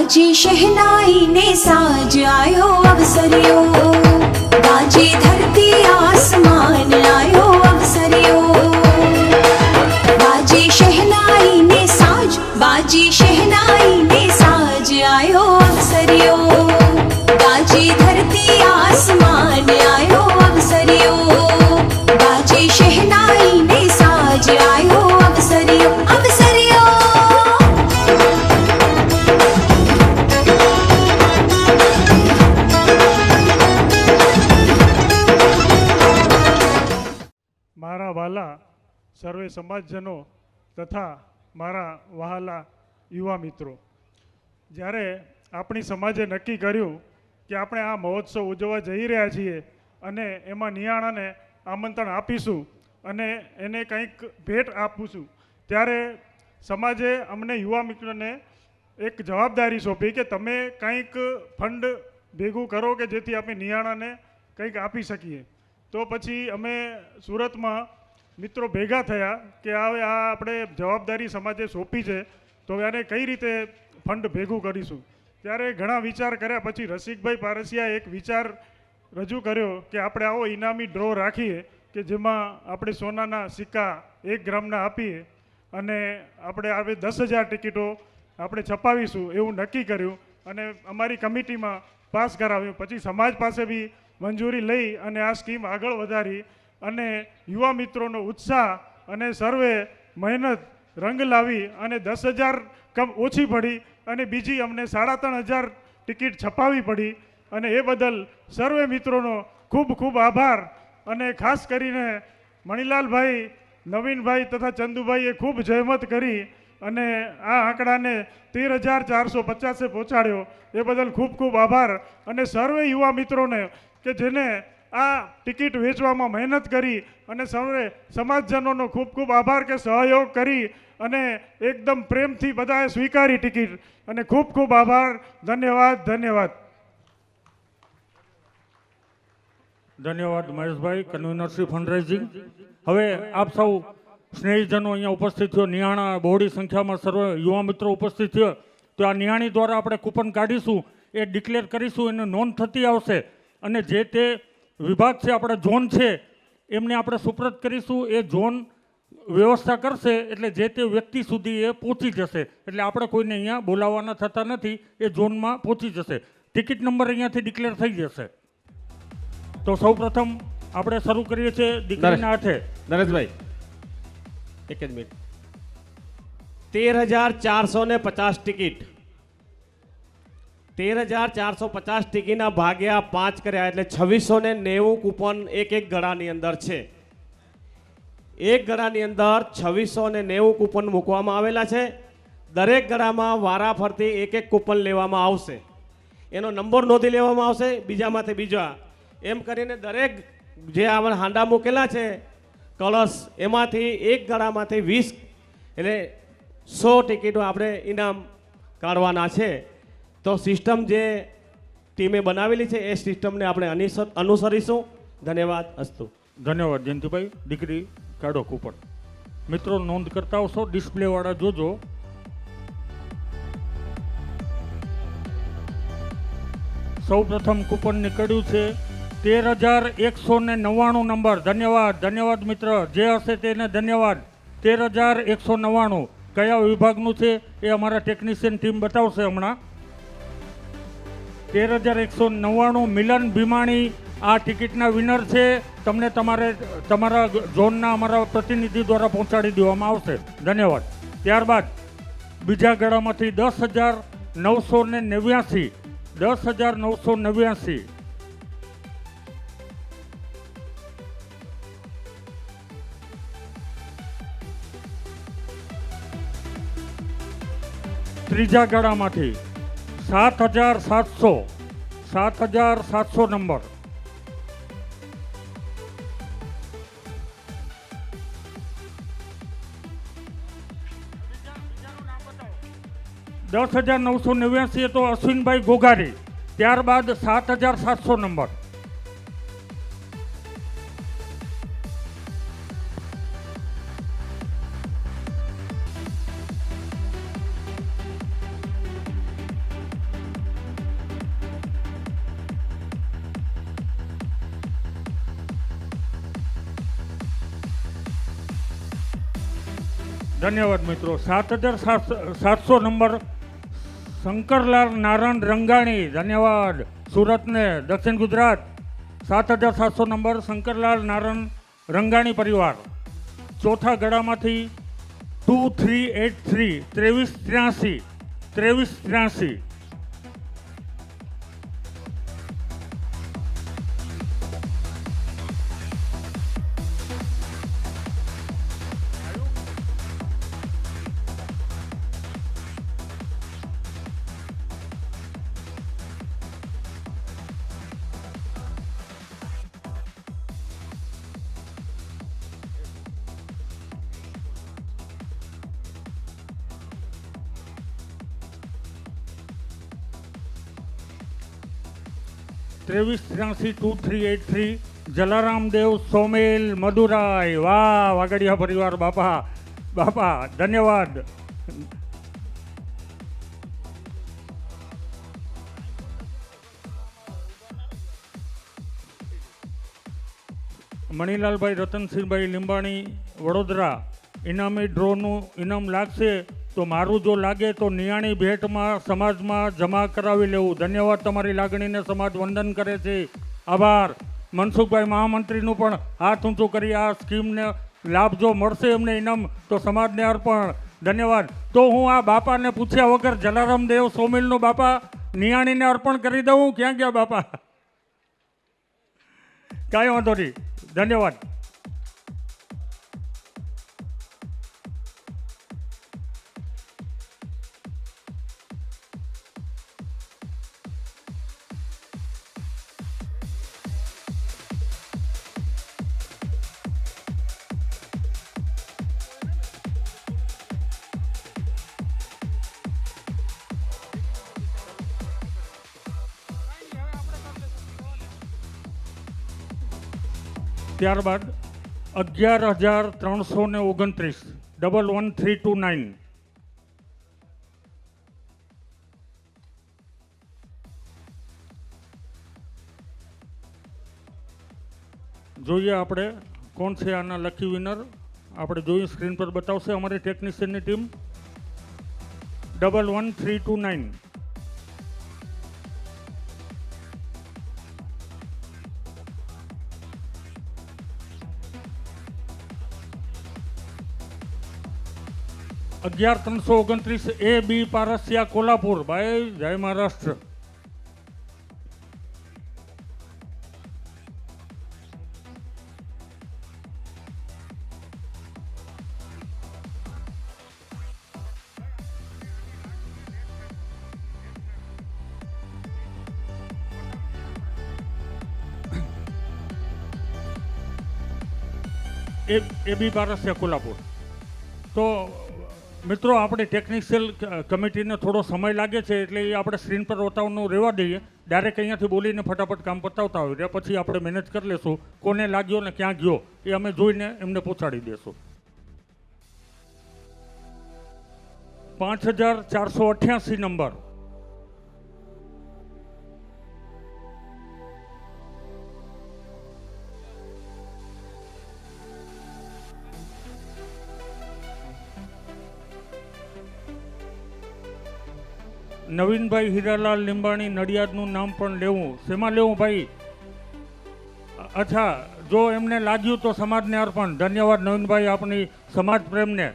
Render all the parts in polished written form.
बाजे शहनाई ने साज आयो अवसरियो, बाजे धरती आसमान आयो अवसरियो। बाजे शहनाई ने साज, बाजे शहनाई ने साज आयो अवसरियो, बाजे धरती आसमान आयो अवसरियो। बाजे शहनाई ने साज आयो अवसरियो, अवसरियो। મારા વહાલા સર્વે સમાજજનો તથા મારા વહાલા યુવા મિત્રો, જ્યારે આપણી સમાજે નક્કી કર્યું કે આપણે આ મહોત્સવ ઉજવવા જઈ રહ્યા છીએ અને એમાં નિયાણાને આમંત્રણ આપીશું અને એને કંઈક ભેટ આપીશું, ત્યારે સમાજે અમને યુવા મિત્રોને એક જવાબદારી સોંપી કે તમે કંઈક ફંડ ભેગું કરો કે જેથી આપણે નિયાણાને કંઈક આપી શકીએ। તો પછી અમે સુરતમાં મિત્રો ભેગા થયા કે હવે આ આપણે જવાબદારી સમાજે સોંપી છે તો આને કઈ રીતે ફંડ ભેગું કરીશું। ત્યારે ઘણા વિચાર કર્યા પછી રસિકભાઈ પારસિયાએ એક વિચાર રજૂ કર્યો કે આપણે આવો ઇનામી ડ્રો રાખીએ કે જેમાં આપણે સોનાના સિક્કા 1 ગ્રામના આપીએ અને આપણે આવી 10,000 ટિકિટો આપણે છપાવીશું એવું નક્કી કર્યું અને અમારી કમિટીમાં પાસ કરાવ્યું। પછી સમાજ પાસે બી મંજૂરી લઈ અને આ સ્કીમ આગળ વધારી અને યુવા મિત્રોનો ઉત્સાહ અને સર્વે મહેનત રંગ લાવી અને 10,000 કમ ઓછી પડી અને બીજી અમને 3,500 ટિકિટ છપાવી પડી અને એ બદલ સર્વે મિત્રોનો ખૂબ ખૂબ આભાર। અને ખાસ કરીને મણિલાલભાઈ, નવીનભાઈ તથા ચંદુભાઈએ ખૂબ જહેમત કરી અને આ આંકડાને 13,450 પહોંચાડ્યો, એ બદલ ખૂબ ખૂબ આભાર। અને સર્વે યુવા મિત્રોને કે જેને આ ટિકિટ વેચવામાં મહેનત કરી અને સર્વે સમાજજનોનો ખૂબ ખૂબ આભાર કે સહયોગ કરી અને એકદમ પ્રેમથી બધાએ સ્વીકારી ટિકિટ અને ખૂબ ખૂબ આભાર। ધન્યવાદ, ધન્યવાદ, ધન્યવાદ મહેશભાઈ, કન્વીનર શ્રી ફંડરેઝિંગ। હવે આપ સૌ સ્નેહીજનો અહીંયા ઉપસ્થિત થયો, નિયાણા બહોળી સંખ્યામાં સર્વ યુવા મિત્રો ઉપસ્થિત થયો, તો આ નિયાણી દ્વારા આપણે કૂપન કાઢીશું, એ ડિક્લેર કરીશું, એને નોંધ થતી આવશે અને જે તે વિભાગ છે, આપણા ઝોન છે, એમને આપણે સુપ્રત કરીશું। એ ઝોન વ્યવસ્થા કરશે એટલે જે તે વ્યક્તિ સુધી એ પહોંચી જશે, એટલે આપણે કોઈને અહીંયા બોલાવવાના થતા નથી, એ ઝોનમાં પહોંચી જશે, ટિકિટ નંબર અહીંયાથી ડિક્લેર થઈ જશે। તો સૌ પ્રથમ આપણે શરૂ કરીએ છીએ દીકરીના હાથે। નરેશભાઈ એક જ મિનિટ, 13,450 ટિકિટ, 13,450 ટિકિટના ભાગ્યા 5 કર્યા એટલે 2,690 કૂપન એક ગળાની અંદર છે। એક ગળાની અંદર 2,690 કૂપન મૂકવામાં આવેલા છે। દરેક ગળામાં વારાફરતી એક કૂપન લેવામાં આવશે, એનો નંબર નોંધી લેવામાં આવશે, બીજામાંથી બીજા એમ કરીને દરેક જે આપણે હાંડા મૂકેલા છે કળશ, એમાંથી એક ગળામાંથી 20 એટલે 100 ટિકિટો આપણે ઇનામ કાઢવાના છે। તો સિસ્ટમ જે ટીમે બનાવેલી છે એ સિસ્ટમને આપણે અનુસરીશું। ધન્યવાદ, અસ્તુ। ધન્યવાદ જયંતિભાઈ। દીકરી કાઢો કૂપન, મિત્રો નોંધ કરતા આવશો, ડિસ્પ્લેવાળા જોજો। સૌ પ્રથમ કૂપન નીકળ્યું છે 13,199 નંબર। ધન્યવાદ, ધન્યવાદ મિત્ર, જે હશે તેને ધન્યવાદ। 13,199 કયા વિભાગનું છે એ અમારા ટેકનિશિયન ટીમ બતાવશે હમણાં। 13,199 મિલન ભીમાણી આ ટિકિટના વિનર છે, તમને તમારા ઝોનના અમારા પ્રતિનિધિ દ્વારા પહોંચાડી દેવામાં આવશે। ધન્યવાદ। ત્યારબાદ બીજા ગળામાંથી 10,989 10,989 ત્રીજા ગળામાંથી 7,700 નંબર। $10,989 તો અશ્વિનભાઈ ગોગારી। ત્યારબાદ 7,700 નંબર। ધન્યવાદ મિત્રો. 7,700 નંબર શંકરલાલ નારાયણ રંગાણી, ધન્યવાદ. સુરતને દક્ષિણ ગુજરાત. 7,700 નંબર શંકરલાલ નારાયણ રંગાણી પરિવાર. ચોથા ગળામાંથી 2383 2383 2383. ત્રેવીસ 2383 જલારામ દેવ સોમેલ મદુરાઈ. વાહ વાગડિયા પરિવાર, બાપા બાપા ધન્યવાદ. મણિલાલભાઈ રતનસિંહભાઈ લીંબાણી વડોદરા. ઇનામી ડ્રોનું ઇનામ લાગશે તો મારું જો લાગે તો નિયાણી ભેટમાં સમાજમાં જમા કરાવી લેવું. ધન્યવાદ. તમારી લાગણીને સમાજ વંદન કરે છે. આભાર. મનસુખભાઈ મહામંત્રીનું પણ હાથ ઊંચું કરી આ સ્કીમને લાભ જો મળશે એમને ઇનામ તો સમાજને અર્પણ. ધન્યવાદ. તો હું આ બાપાને પૂછ્યા વગર જલારામ દેવ સોમિલનું બાપા નિયાણીને અર્પણ કરી દઉં. ક્યાં ગયા બાપા? કાંઈ વાંધો નહીં. ધન્યવાદ. ત્યારબાદ 11,329 11329. જોઈએ આપણે કોણ છે આના લકી વિનર. આપણે જોઈએ, સ્ક્રીન પર બતાવશે અમારી ટેકનિશિયનની ટીમ. 11329. અગિયાર 329 AB પારસિયા કોલ્હાપુર. ભાઈ જય મહારાષ્ટ્ર. AB પારસિયા કોલ્હાપુર. તો મિત્રો આપણે ટેકનિશિયલ કમિટીને થોડો સમય લાગે છે એટલે એ આપણે સ્ક્રીન પર બતાવવાનું રહેવા દઈએ. ડાયરેક્ટ અહીંયાથી બોલીને ફટાફટ કામ પતાવતા હોય એટલે પછી આપણે મેનેજ કરી લેશું. કોને લાગ્યો ને ક્યાં ગયો એ અમે જોઈને એમને પહોંચાડી દઈશું. 5,488 નંબર નવીનભાઈ હીરાલાલ લીંબાણી નડિયાદનું નામ પણ લેવું. શેમાં લેવું ભાઈ? અચ્છા, જો એમને લાગ્યું તો સમાજને અર્પણ. ધન્યવાદ નવીનભાઈ આપની સમાજ પ્રેમને.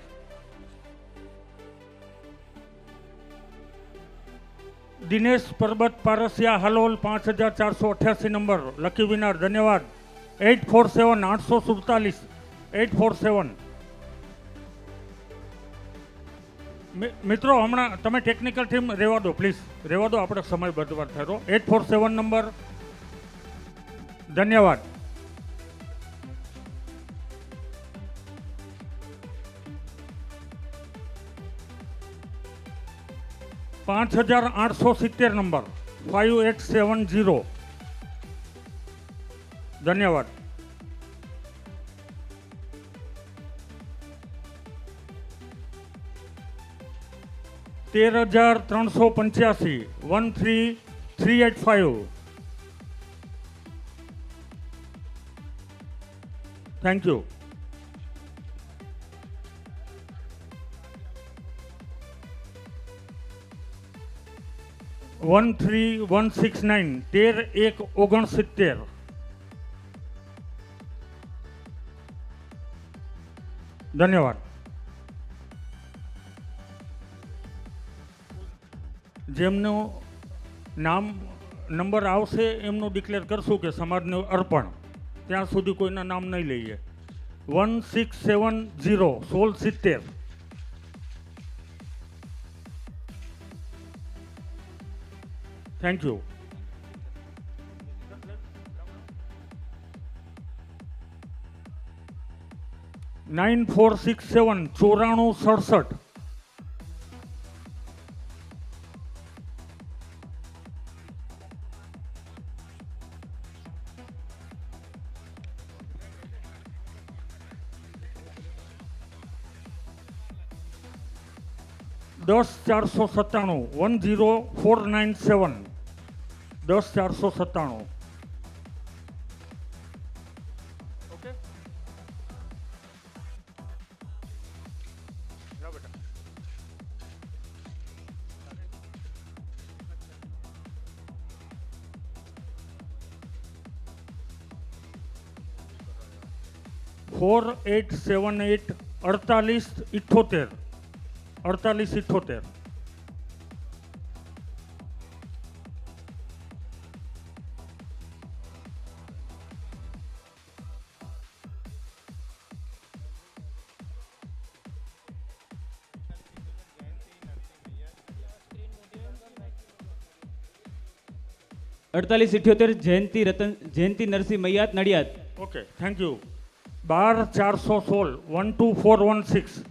Dinesh Parbat Parsiya Halol 5,488 number lucky winner. ધન્યવાદ. 847 847 847. મિત્રો હમણાં તમે ટેકનિકલ ટીમ રહેવા દો પ્લીઝ, રહેવા દો, આપણે સમય બરબાદ થયો. 847 નંબર. ધન્યવાદ. $5,870 નંબર 5870. ધન્યવાદ. $13,385 13385. Thank you. 13169 13-1-69. ધન્યવાદ. જેમનું નામ નંબર આવશે એમનું ડિક્લેર કરશું કે સમાજનું અર્પણ. ત્યાં સુધી કોઈના નામ નહીં લઈએ. 1670 1670. Thank you. નાઇન 467 9467. દસ 497 10497. 10 497. ઓકે. જાઓ બેટા. ફોર 878 4878. 4878. અડતાલીસ ઇઠ્યોતેર Jayanti Narsinh Maiyat Nadiad. Okay, thank you. 12 416 12416.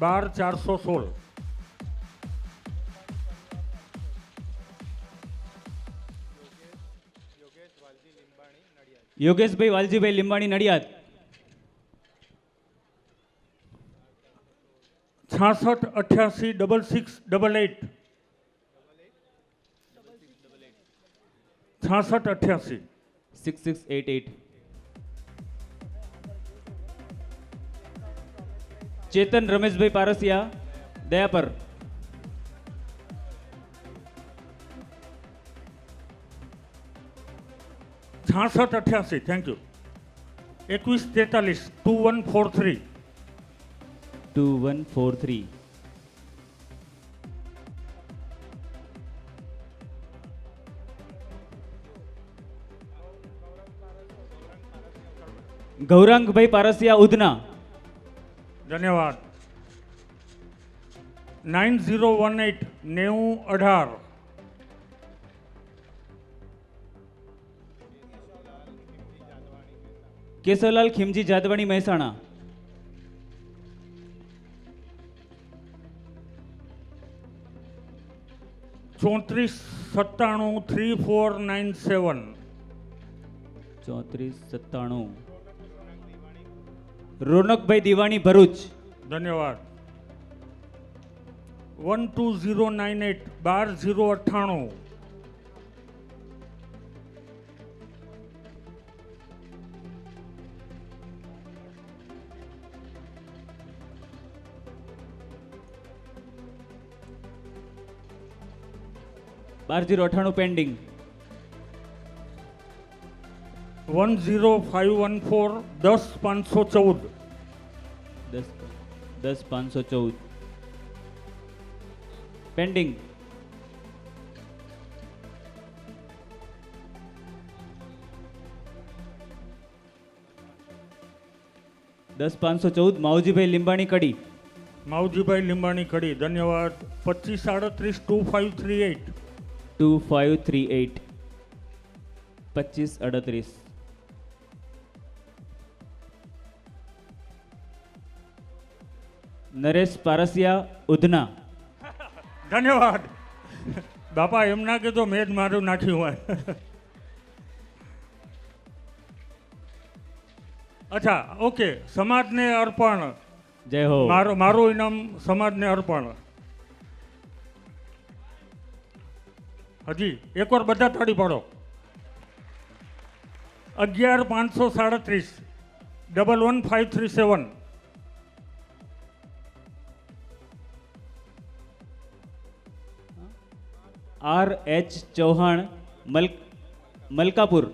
12 416. Yogeshbhai Valjibhai Limbani Nadiad. 66 88 66 88. 66 88. 6688. Chetan Rameshbhai Parsiya Dayapar. 66 88. Thank you. 21 43 2143. 2143. Gaurangbhai Parsiya Udhna. ધન્યવાદ. 9018 9018. કેશવલાલ ખીમજી જાદવાણી મહેસાણા. 34 97 3497. 3497. રોનકભાઈ દિવાણી ભરૂચ. ધન્યવાદ. 12098 12098. બાર 098 પેન્ડિંગ. 10514 10514. 10514 પેન્ડિંગ. 10514 માવજીભાઈ લીંબાણી કડી. માવજીભાઈ લીંબાણી કડી. ધન્યવાદ. 2538 2538. 2538. નરેશ પારસિયા ઉધના. ધન્યવાદ. બાપા એમ ના કહેતો મેં જ મારું નાખ્યું હોય. અચ્છા, ઓકે. સમાજને અર્પણ. જય હો. મારું ઇનામ સમાજને અર્પણ. હજી એકવાર બધા તાળી પાડો. 11537 11537. RH Chauhan Malkapur.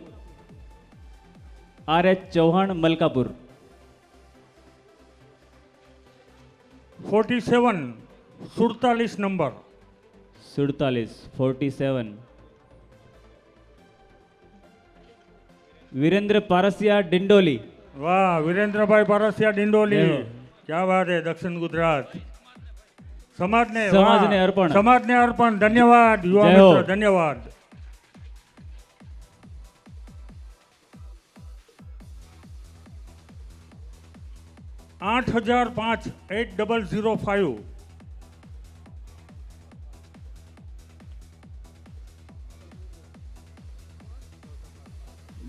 RH Chauhan Malkapur. 47 47 number 47. Virendra Parsiya Dindoli. વાહ વિરેન્દ્રભાઈ પારસિયા ડિંડોલી જય હો. ક્યાં વાત હે દક્ષિણ ગુજરાત સમાજને સમાજને વાહ. અર્પણ. સમાજને અર્પણ ધન્યવાદ યુવા જય હો. મિત્ર ધન્યવાદ. $8,005 8005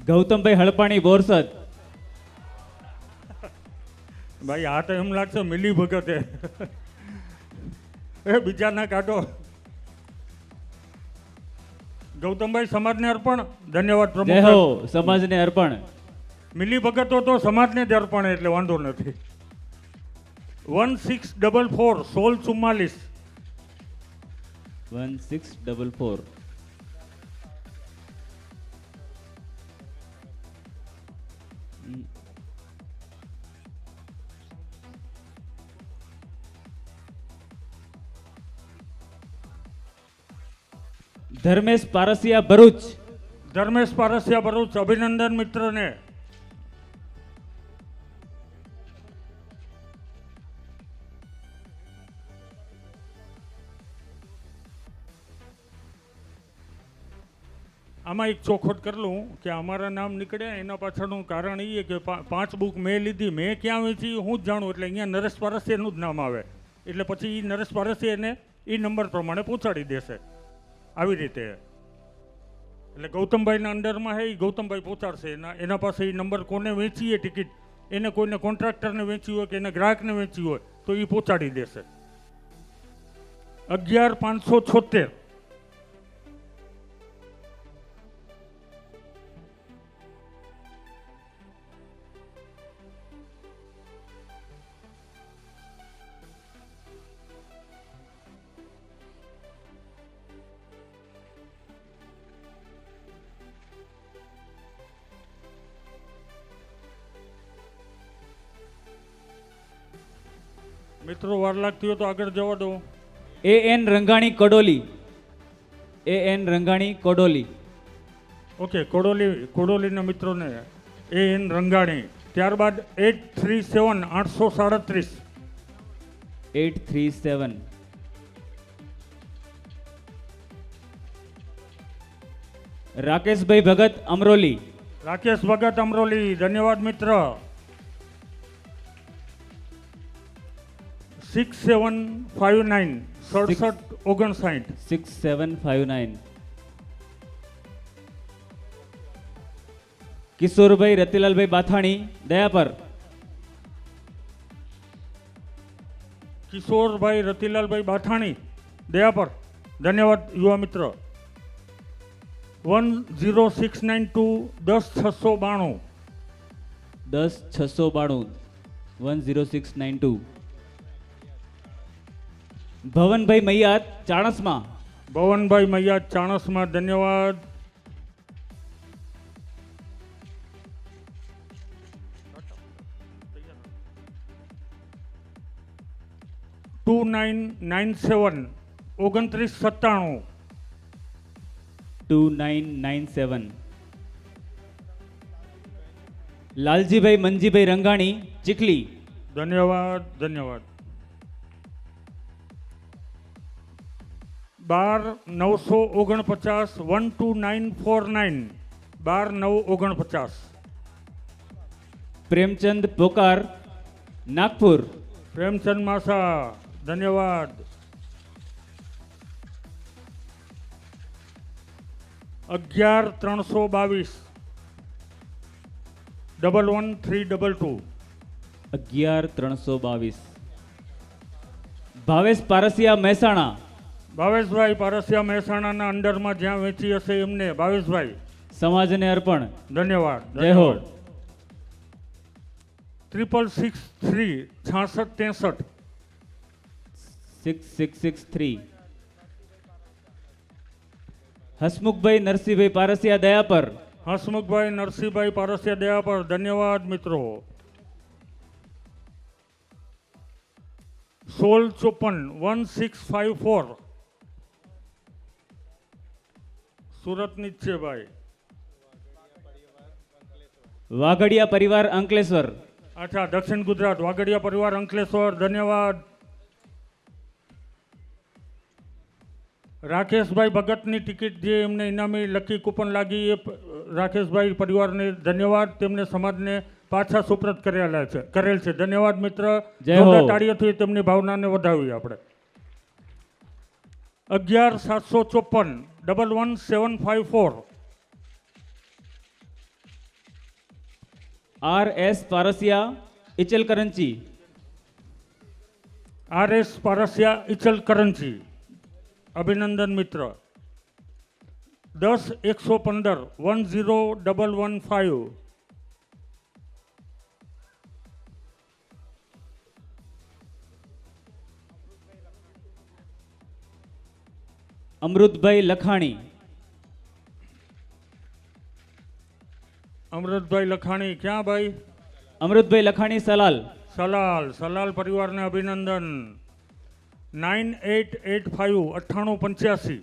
ગૌતમભાઈ હળપાણી બોરસદ. ભાઈ આ તો એમ લાગશે મિલી ભગત એ બીજા ના કાઢો. ગૌતમભાઈ સમાજને અર્પણ ધન્યવાદ જય પ્રમુખ હો સાહેબ. સમાજને અર્પણ. મિલી ભગતો તો સમાજને જ અર્પણ એટલે વાંધો નથી. 1644 1644 1644. ધર્મેશ પારસિયા ભરૂચ. ધર્મેશ પારસિયા ભરૂચ અભિનંદન મિત્રને. આમાં એક ચોખવટ કરી લઉં કે અમારા નામ નીકળ્યા એના પાછળનું કારણ એ કે 5 બુક મેં લીધી, મેં ક્યાં વેચી હું જ જાણું, એટલે અહીંયા નરેશ પારસિયાનું જ નામ આવે એટલે પછી એ નરેશ પારસિયાને એ નંબર પ્રમાણે પહોંચાડી દેશે આવી રીતે. એટલે ગૌતમભાઈના અંડરમાં છે એ ગૌતમભાઈ પહોંચાડશે. એના પાસે એ નંબર કોને વેચીએ ટિકિટ, એને કોઈને કોન્ટ્રાક્ટરને વેચી હોય કે એને ગ્રાહકને વેચી હોય તો એ પહોંચાડી દેશે. 11576 મિત્રો વાર લાગતી હોય તો આગળ જવા દો. AN Rangani Kadoli. AN Rangani Kodoli. Okay કોડોલીના મિત્રોને AN રંગાણી. ત્યારબાદ 837 837 837. રાકેશભાઈ ભગત અમરોલી. રાકેશ ભગત અમરોલી ધન્યવાદ મિત્ર. 6759 6759 6759. કિશોરભાઈ રતિલાલભાઈ બાથાણી દયાપર. કિશોરભાઈ રતિલાલભાઈ બાઠાણી દયાપર ધન્યવાદ યુવા મિત્ર. 10692 10692 10692. 10692. ભવનભાઈ મૈયાત ચાણસમા. ભવનભાઈ મૈયા ચાણસમાં ધન્યવાદ. ટુ 2997 2997 2997. લાલજીભાઈ મંજીભાઈ રંગાણી ચીખલી. ધન્યવાદ ધન્યવાદ. 12949 12949 12949. પ્રેમચંદ પોકાર નાગપુર. પ્રેમચંદ માસા ધન્યવાદ. 11322 11322. 11322. ભાવેશ પારસિયા મહેસાણા. ભાવેશભાઈ પારસિયા મહેસાણાના અંડરમાં જ્યાં વેચી હશે એમને ભાવેશભાઈ સમાજને અર્પણ. ધન્યવાદ. જય હો. 6663 6663 6663. હસમુખભાઈ નરસિંહભાઈ પારસિયા દયાપર, હસમુખભાઈ નરસિંહભાઈ પારસિયા દયા પર ધન્યવાદ મિત્રો. 1654 સુરતની જ છે ભાઈ. વાઘડિયા પરિવાર અંકલેશ્વર, અચ્છા, દક્ષિણ ગુજરાત વાગડિયા પરિવાર અંકલેશ્વર ધન્યવાદ. રાકેશભાઈ ભગતની ટિકિટ જે એમને ઇનામી લકી કૂપન લાગી એ રાકેશભાઈ પરિવારને ધન્યવાદ. તેમને સમાજને પાછા સુપ્રત કરેલ છે. ધન્યવાદ મિત્ર. જય હો. જોરદાર તાળીઓથી તેમની ભાવનાને વધાવીએ આપણે. 11754 11754 RS પારસિયા ઇચલકરંચી, RS પારસિયા ઇચલકરંચી અભિનંદન મિત્ર. 10115 10115 અમૃતભાઈ લખાણી, અમૃતભાઈ લખાણી ક્યાં ભાઈ? અમૃતભાઈ લખાણી સલાલ, સલાલ પરિવારને અભિનંદન. 9885 9885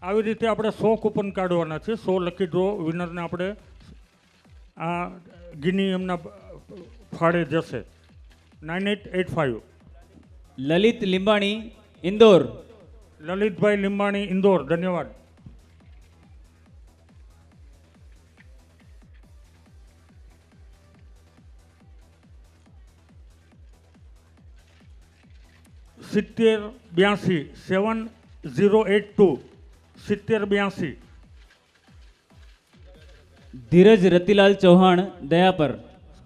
આવી રીતે આપણે 100 કૂપન કાઢવાના છે. 100 લકી ડ્રો વિનરને આપણે આ ગિની એમના ફાળે જશે. 9885 લલિત લીંબાણી ઇન્દોર, લલિતભાઈ લીંબાણી ઇન્દોર ધન્યવાદ. સિત્તેર 7082 7082 ધીરજ રતિલાલ ચૌહાણ દયાપર,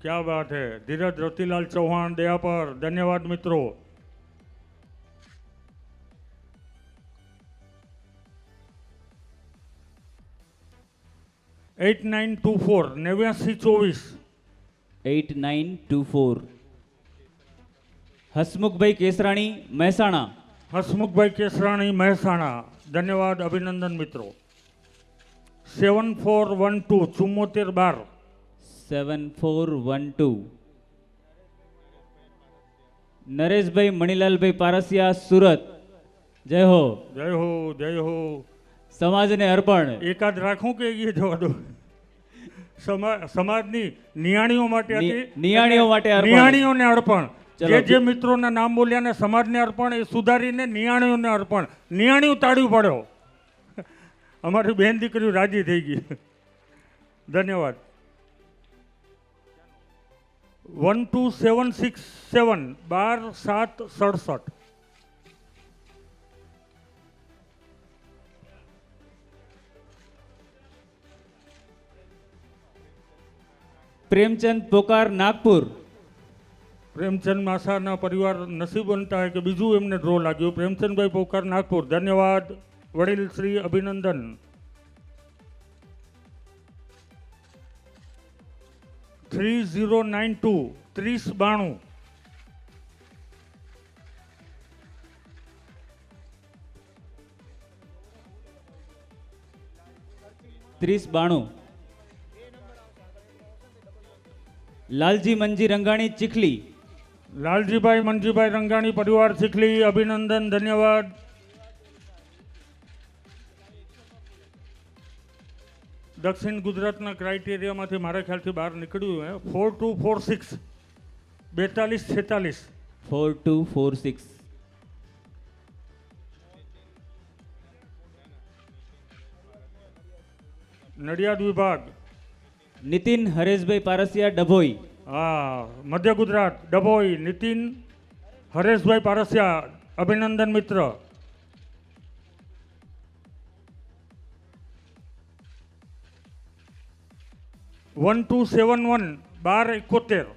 क्या बात है. धीरज रतिलाल चौहान दया पर धन्यवाद मित्रों. Eight nine two four 8924 8924 Hasmukhbhai Kesrani Mehsana, Hasmukhbhai Kesrani Mehsana ધન્યવાદ અભિનંદન મિત્રો. 7412 7412 7412 નરેશભાઈ મણિલાલભાઈ પારસિયા સુરત, જય હો. જય હો જય હો. સમાજને અર્પણ, એકાદ રાખું કે એ જવા દો. સમાજની નિયાણીઓ માટે હતી. નિયાણીઓ માટે અર્પણ. નિયાણીઓને અર્પણ. ચલો. જે મિત્રોના નામ બોલ્યા ને સમાજને અર્પણ એ સુધારીને નિયાણીઓને અર્પણ. નિયાણીઓ તાળ્યું પડ્યો. અમારી બેન દીકરીઓ રાજી થઈ ગઈ. ધન્યવાદ. 12767 12767 પ્રેમચંદ પોકાર નાગપુર, प्रेमचंद मासाना परिवार नसीब बनता है कि बीजू एमने ड्रो लाग्यो. प्रेमचंद भाई पोकार नागपुर धन्यवाद. वडील श्री अभिनंदन. 3092 3092 3092 લાલજી મંજી રંગાણી ચીખલી, लालजी भाई मंजी भाई रंगाणी परिवार चिखली अभिनंदन धन्यवाद. दक्षिण गुजरातना क्राइटेरियामांथी मारा ख्यालथी बहार निकळ्युं है. 4246 4246 4246 नडियाद विभाग. नितिन हरेशभाई पारसिया डभोई, हाँ, मध्य गुजरात डभोई नितिन हरेशभाई पारसिया अभिनंदन मित्र. 1271 1271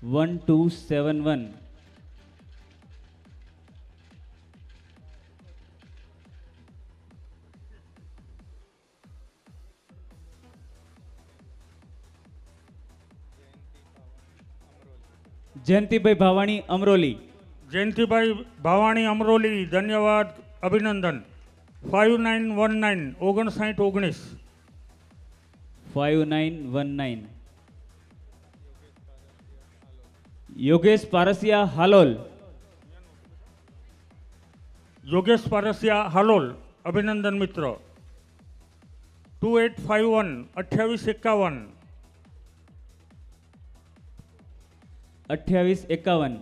1271 जयंतीभाई भावाणी अमरोली, जयंतीभाई भावाणी अमरोली धन्यवाद अभिनंदन. 5919 5919. 5919. યોગેશ પારસિયા હાલોલ. યોગેશ પારસિયા હાલોલ, અભિનંદન મિત્ર. 2851 2851. 2851.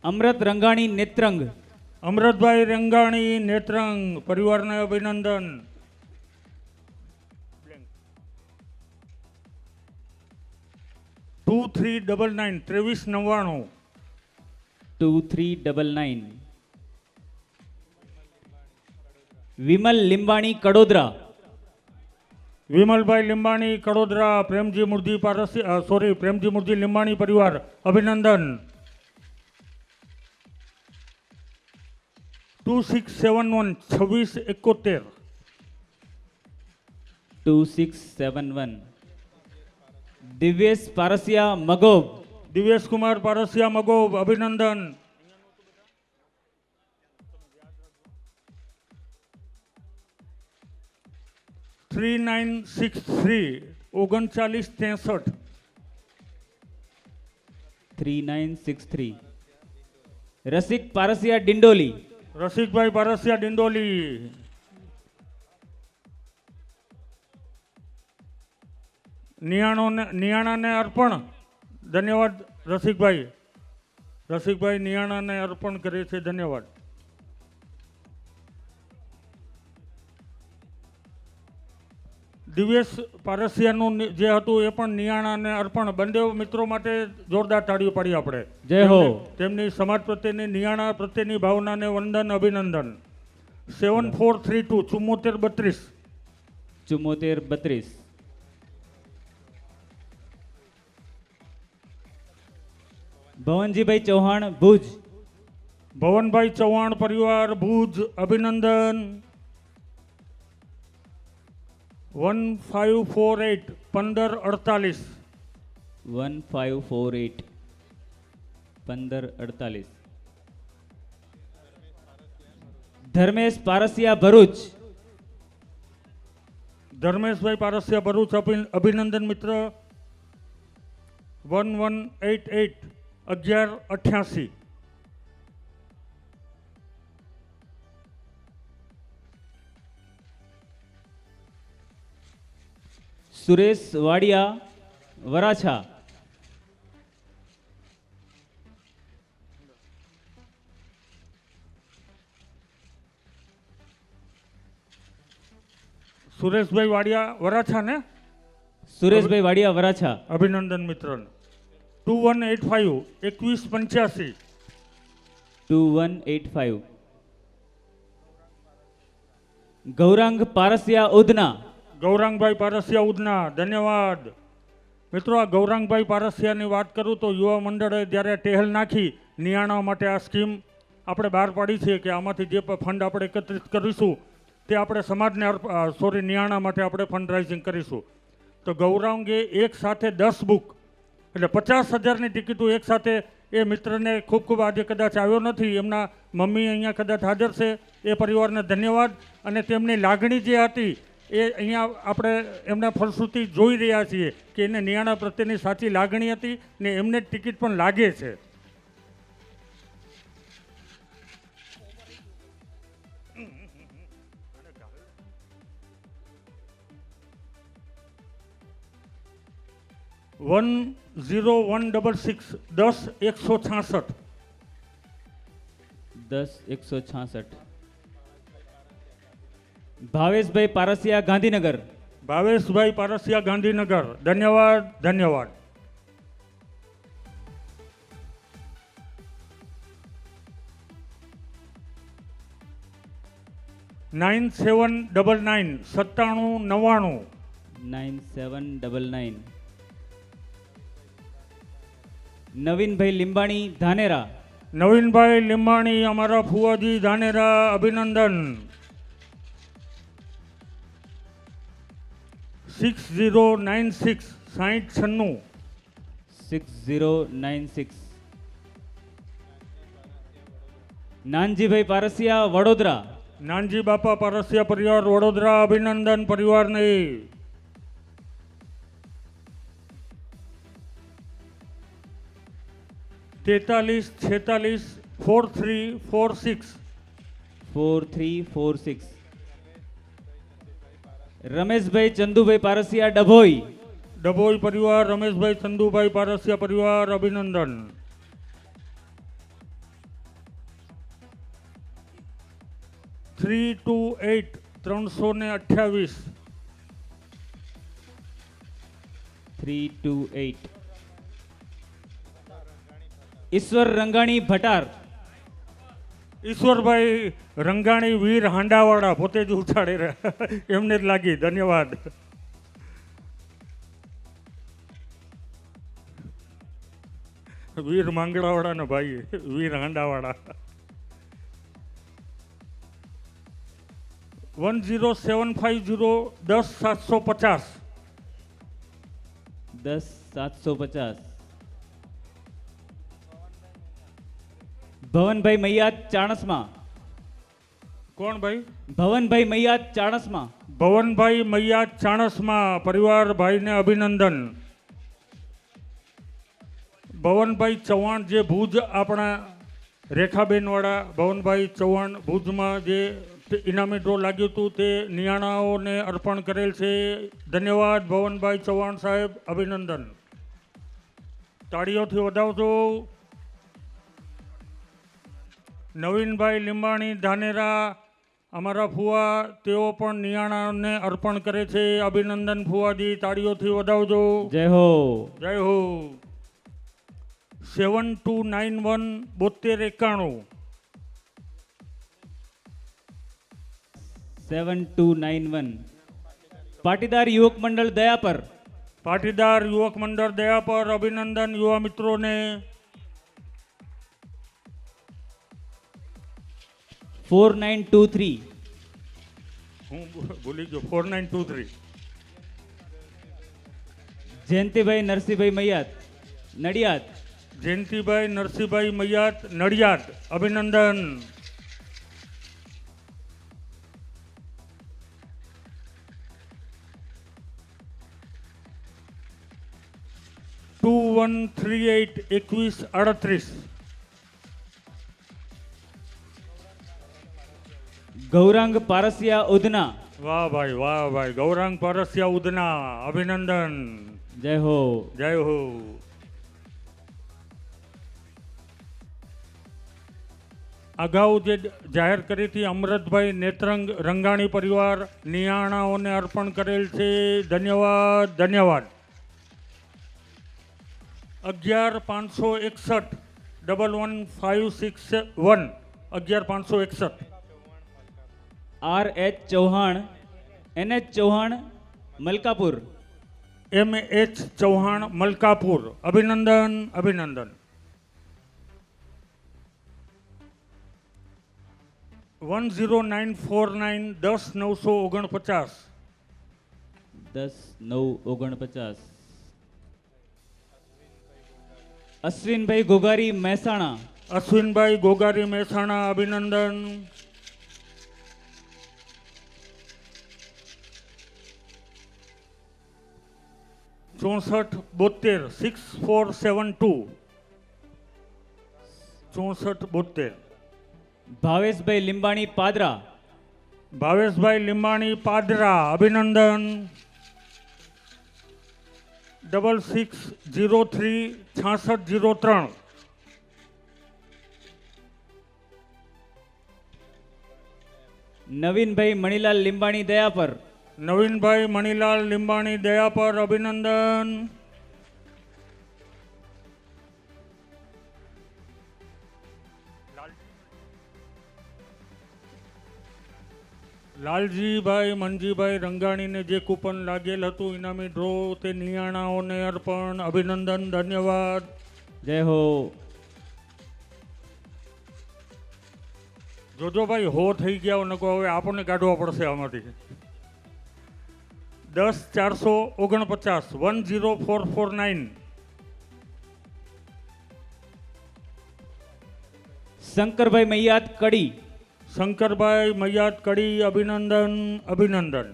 અમરત રંગાણી નેત્રંગ. અમરતભાઈ રંગાણી નેત્રંગ, પરિવારને અભિનંદન. 2399 2399. વિમલ લીંબાણી કડોદરા. વિમલભાઈ લીંબાણી કડોદરા, પ્રેમજી મુરજી પ્રેમજી મુરજી લીંબાણી પરિવાર અભિનંદન. 2671 2671. 2671. દિવ્યેશ પારસિયા મગોબ. દિવ્યેશ કુમાર પારસિયા મગોબ, અભિનંદન. 3963 3963. 3963. રસિક પારસિયા ડિંડોલી. રસિકભાઈ પારસિયા ડિંડોલી. નિયાણાને અર્પણ. ધન્યવાદ રસિકભાઈ. રસિકભાઈ નિયાણાને અર્પણ કરે છે, ધન્યવાદ. દિવ્યેશ પારસિયાનું જે હતું એ પણ નિયાણાને અર્પણ. બંને મિત્રો માટે જોરદાર તાળીઓ પાડી આપણે. જય હો. તેમની સમાજ પ્રત્યેની નિયાણા પ્રત્યેની ભાવનાને વંદન, અભિનંદન. 7432 7432. ભવનજીભાઈ ચૌહાણ ભુજ. ભવનભાઈ ચૌહાણ પરિવાર ભુજ, અભિનંદન. 1548 1548. 1548 1548. ધર્મેશ પારસિયા ભરૂચ. ધર્મેશભાઈ પારસિયા ભરૂચ, અભિનંદન મિત્ર. 1188 1188. સુરેશ વાડિયા વરાછા. સુરેશભાઈ વાડિયા વરાછા ને, સુરેશભાઈ વાડિયા વરાછા, અભિનંદન મિત્ર. 2185 2185. 2185. ગૌરાંગ પારસિયા ઉધના. ગૌરાંગભાઈ પારસિયા ઉધના, ધન્યવાદ મિત્રો. આ ગૌરાંગભાઈ પારસિયાની વાત કરું તો યુવા મંડળે જ્યારે ટેહલ નાખી નિયાણા માટે આ સ્કીમ આપણે બહાર પાડી છે કે આમાંથી જે ફંડ આપણે એકત્રિત કરીશું તે આપણે સમાજને નિયાણા માટે આપણે ફંડ રાઇઝિંગ કરીશું. તો ગૌરાંગે એક સાથે 10 બુક એટલે 50,000ની ટિકિટો એક સાથે એ મિત્રને ખૂબ ખૂબ આજે કદાચ આવ્યો નથી, એમના મમ્મી અહીંયા કદાચ હાજર છે, એ પરિવારને ધન્યવાદ. અને તેમની લાગણી જે હતી એ અહીંયા આપણે એમના ફલશ્રુતિ જોઈ રહ્યા છીએ કે એને નિયાણા પ્રત્યેની સાચી લાગણી હતી ને એમને ટિકિટ પણ લાગે છે. વન 0166 10 166. ભાવેશભાઈ પારસિયા ગાંધીનગર. ભાવેશભાઈ પારસિયા ગાંધીનગર, ધન્યવાદ ધન્યવાદ. $9799 9799. 9799. નવીનભાઈ લીંબાણી ધાનેરા. નવીનભાઈ લીંબાણી, અમારા ફુવાજી ધાનેરા, અભિનંદન. 6096 6096. 6096. નાનજીભાઈ પારસિયા વડોદરા. નાનજી બાપા પારસિયા પરિવાર વડોદરા અભિનંદન પરિવારને. 43 46 4346. 4346. રમેશભાઈ ચંદુભાઈ પારસિયા ડભોઈ. ડભોઈ પરિવાર રમેશભાઈ ચંદુભાઈ પારસિયા પરિવાર અભિનંદન. 328 328. 328. ઈશ્વર રંગાણી ભટાર. ઈશ્વરભાઈ રંગાણી વીર હાંડાવાળા પોતે જ ઉછાળી રહ્યા, એમને જ લાગી. ધન્યવાદ. વીર માંગડાવાળા ને ભાઈ વીર હાંડાવાળા. 10750 10750. 10750. ભવનભાઈ મૈયાત ચાણસમા. કોણ ભાઈ? ભવનભાઈ મૈયાત ચાણસમા. ભવનભાઈ મૈયા ચાણસમાં પરિવાર ભાઈને અભિનંદન. ભવનભાઈ ચૌહાણ જે ભુજ આપણા રેખાબેન વાળા ભવનભાઈ ચૌહાણ ભુજમાં જે ઇનામી ડ્રો લાગ્યું હતું તે નિયાણાઓને અર્પણ કરેલ છે. ધન્યવાદ ભવનભાઈ ચૌહાણ સાહેબ, અભિનંદન. તાળીઓથી વધાવજો. નવીનભાઈ લીંબાણી ધાનેરા અમારા ફુવા, તેઓ પણ નિયાણાને અર્પણ કરે છે. અભિનંદન ફુવાજી, તાળીઓથી વધાવજો. જય હો. જય હો. 7291 7291. 7291. પાટીદાર યુવક મંડળ દયાપર. પાટીદાર યુવક મંડળ દયાપર અભિનંદન યુવા મિત્રોને. 4923. હું ભૂલી ગયો. 4923. જયંતિભાઈ નરસિંહભાઈ મૈયાત નડિયાદ. જયંતિભાઈ નરસિંહભાઈ મૈયાત નડિયાદ અભિનંદન. 2138 2138. ગૌરાંગ પારસિયા ઉધના. વાહ ભાઈ વાહ ભાઈ, ગૌરાંગ પારસિયા ઉધના અભિનંદન. જય હો. જય હો. અગાઉ જે જાહેર કરી હતી અમૃતભાઈ નેત્રંગ રંગાણી પરિવાર નિયાણાઓને અર્પણ કરેલ છે. ધન્યવાદ ધન્યવાદ. 11561 11561 11561. RH Chauhan NH Chauhan Malkapur. MH Chauhan Malkapur અભિનંદન અભિનંદન. 10949 10949. 10949. અશ્વિનભાઈ ગોગારી મહેસાણા. અશ્વિનભાઈ ગોગારી મહેસાણા અભિનંદન. 6472 6472. 6472. ભાવેશભાઈ લીંબાણી પાદરા. ભાવેશભાઈ લીંબાણી પાદરા અભિનંદન. 6603 6603. નવીનભાઈ મણીલાલ લીંબાણી દયાપર. નવીનભાઈ મણીલાલ લીંબાણી દયાપર અભિનંદન. લાલજીભાઈ મનજીભાઈ રંગાણીને જે કૂપન લાગેલ હતું ઇનામી ડ્રો તે નિયાણાઓને અર્પણ અભિનંદન. ધન્યવાદ. જય હો. જોજો ભાઈ હો થઈ ગયા નકો હવે આપણને કાઢવા પડશે આમાંથી. 10449 10449. શંકરભાઈ મૈયાત કડી. શંકરભાઈ મૈયાત કડી અભિનંદન અભિનંદન.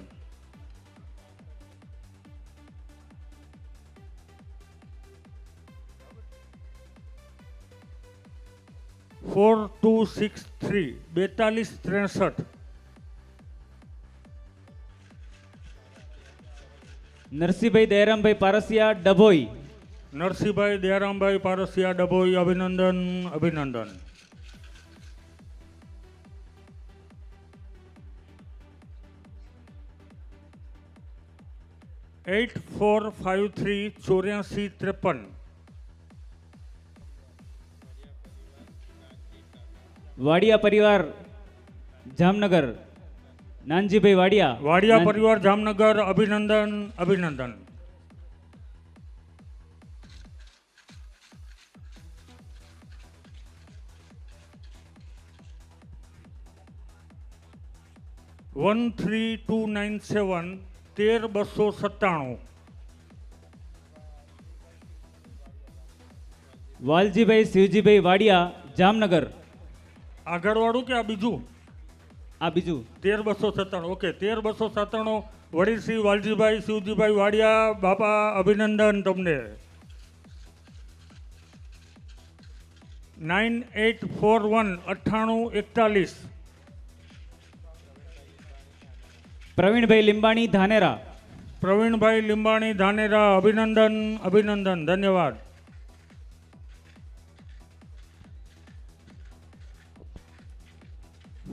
ફોર 263 4263. નરસિંહભાઈ દયારામભાઈ પારસિયા ડભોઈ. નરસિંહભાઈ દયારામભાઈ પારસિયા ડભોઈ અભિનંદન અભિનંદન. એટ 453 84 વાડિયા પરિવાર જામનગર. નાનજીભાઈ વાડિયા. વાડિયા પરિવાર જામનગર અભિનંદન અભિનંદન. વન 3297 13297. વાલજીભાઈ શિવજીભાઈ વાડિયા જામનગર. આગળવાળું કે આ બીજું? આ બીજું. 13297. ઓકે, 13297 વડીલ શ્રી વાલજીભાઈ શિવજીભાઈ વાડિયા બાપા અભિનંદન તમને. 9841 9841. પ્રવીણભાઈ લીંબાણી ધાનેરા. પ્રવીણભાઈ લીંબાણી ધાનેરા અભિનંદન અભિનંદન ધન્યવાદ.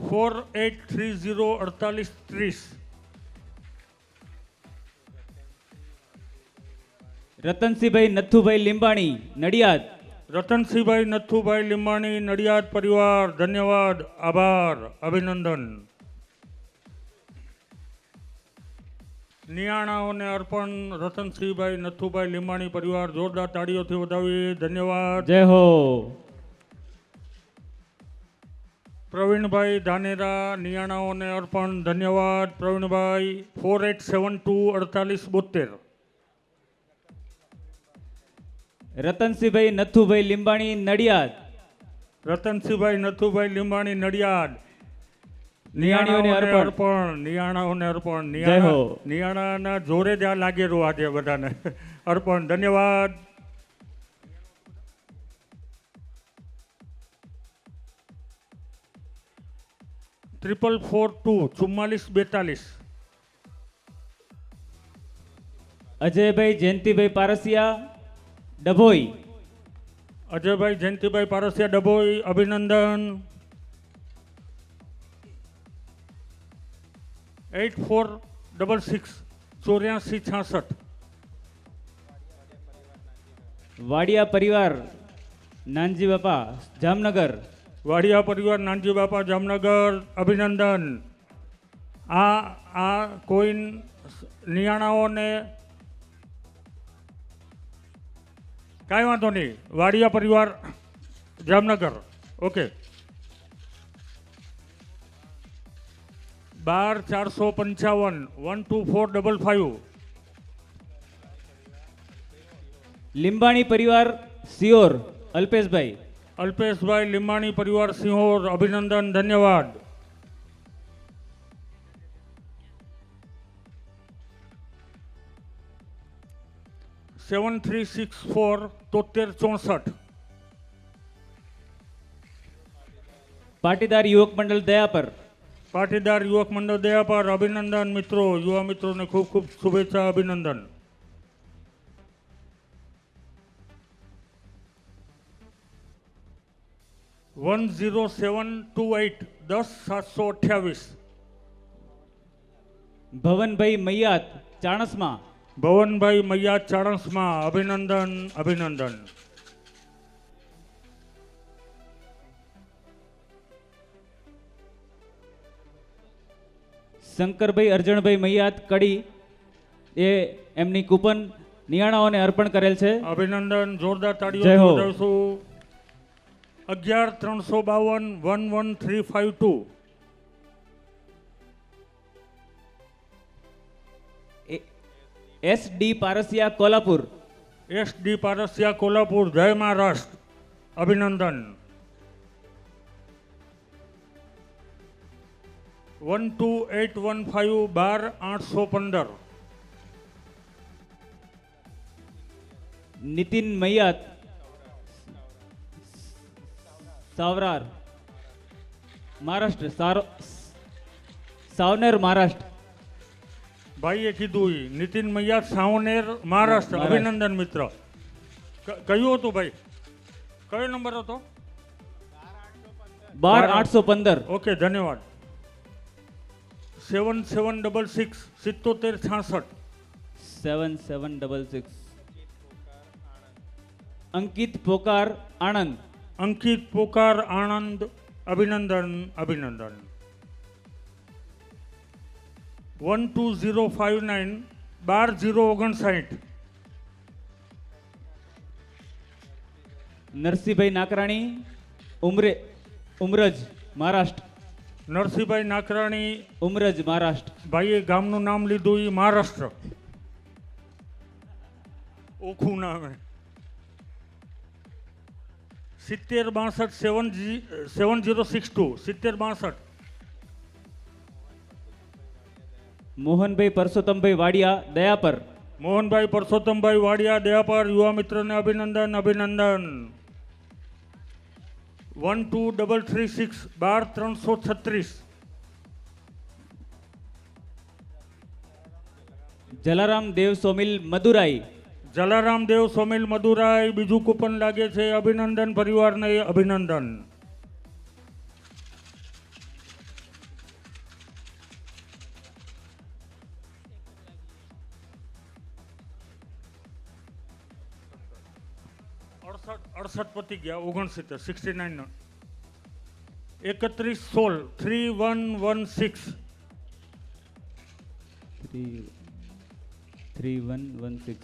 ફોર 4830 4830. રતનસિંહભાઈ નથુભાઈ લીંબાણી નડિયાદ. રતનસિંહભાઈ નથુભાઈ લીંબાણી નડિયાદ પરિવાર ધન્યવાદ આભાર અભિનંદન. નિયાણાઓને અર્પણ રતનસિંહભાઈ નથુભાઈ લીંબાણી પરિવાર જોરદાર તાળીઓથી વધાવી ધન્યવાદ. જય હો. પ્રવીણભાઈ ધાનેરા નિયાણાઓને અર્પણ ધન્યવાદ પ્રવીણભાઈ. 4872 4872. રતનસિંહભાઈ નથુભાઈ લીંબાણી નડિયાદ. રતનસિંહભાઈ નથુભાઈ લીંબાણી નડિયાદ નિયાણીઓને અર્પણ. નિયાણાઓને અર્પણ. જય હો. નિયાણાના જોરે જ આ લાગેલું આજે બધાને અર્પણ ધન્યવાદ. ટ્રિપલ 42 44 42. અજયભાઈ જયંતિભાઈ પારસિયા ડભોઈ. અજયભાઈ જયંતિભાઈ પારસિયા ડભોઈ અભિનંદન. 8466 8466. વાડિયા પરિવાર નાનજી બાપા જામનગર. વાડિયા પરિવાર નાનજી બાપા જામનગર અભિનંદન. આ કોઈ નિયાણાઓને કાંઈ વાંધો નહીં. વાડિયા પરિવાર જામનગર. ઓકે. 12455 12455. લીંબાણી પરિવાર સિયોર અલ્પેશભાઈ. અલ્પેશભાઈ લીંબાણી પરિવાર સિંહોર અભિનંદન ધન્યવાદ. સેવન 7364 7364. પાટીદાર યુવક મંડળ દયાપર. પાટીદાર યુવક મંડળ દયાપર અભિનંદન મિત્રો. યુવા મિત્રોને ખૂબ ખૂબ શુભેચ્છા અભિનંદન. વન 0728 10728. ભવનભાઈ મૈયાત ચાણસમા. ભવનભાઈ મૈયાત ચાણસમાં અભિનંદન અભિનંદન. શંકરભાઈ અર્જણભાઈ મૈયાત કડી એ એમની કૂપન નિયાણાઓને અર્પણ કરેલ છે. અભિનંદન જોરદાર તાળીઓ જય હો. વધાવશું. 11352 11352. S D Parsiya Kolhapur. SD Parsiya Kolhapur જય મહારાષ્ટ્ર અભિનંદન. 12815 12 815. નીતિન મૈયાત સાવરાર મહારાષ્ટ્ર સાવનેર મહારાષ્ટ્ર. ભાઈએ કીધું ઈ નીતિન મૈયા સાવનેર મહારાષ્ટ્ર. મહારાષ્ટ્ર. અભિનંદન મિત્ર. કયું હતું ભાઈ? કયો નંબર હતો? 12815. ઓકે, ધન્યવાદ. 7766 7766. 7766. અંકિત પોકાર આણંદ. અંકિત પોકાર આણંદ. અભિનંદન અભિનંદન. 12059 12059. નરસિંહભાઈ નાકરાણી ઉમરજ મહારાષ્ટ્ર. નરસિંહભાઈ નાકરાણી ઉમરજ મહારાષ્ટ્ર. ભાઈએ ગામનું નામ લીધું એ મહારાષ્ટ્ર. ઓખું નામ. 7062 7062. 7062. મોહનભાઈ પરસોત્તમભાઈ વાડિયા દયાપર. મોહનભાઈ પરસોત્તમભાઈ વાડિયા દયાપર. યુવા મિત્રને અભિનંદન અભિનંદન. 12336 12336. જલારામ દેવ સોમિલ મદુરાઈ. જલારામ દેવ સોમિલ મદુરાઈ. બીજું કૂપન લાગે છે. અભિનંદન પરિવારને અભિનંદન. અડસઠ પતી ગયા. 69 69. 3116 3116. 3116.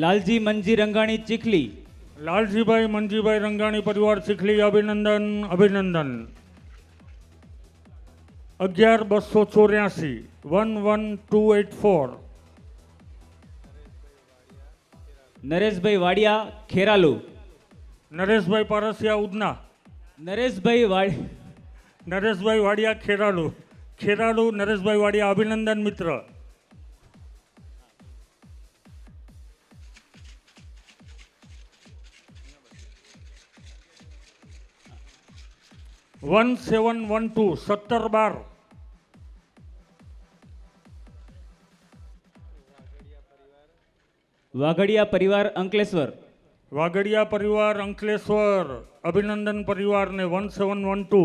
લાલજી મંજી રંગાણી ચીખલી. લાલજીભાઈ મંજીભાઈ રંગાણી પરિવાર ચીખલી. અભિનંદન અભિનંદન. 11284 11284. નરેશભાઈ વાડિયા ખેરાલુ. નરેશભાઈ પારસિયા ઉધના. નરેશભાઈ નરેશભાઈ વાડિયા ખેરાલુ. ખેરાલુ નરેશભાઈ વાડિયા. અભિનંદન મિત્ર. 1712 1712. વાઘડિયા પરિવાર અંકલેશ્વર. વાગડિયા પરિવાર અંકલેશ્વર. અભિનંદન પરિવારને 1712.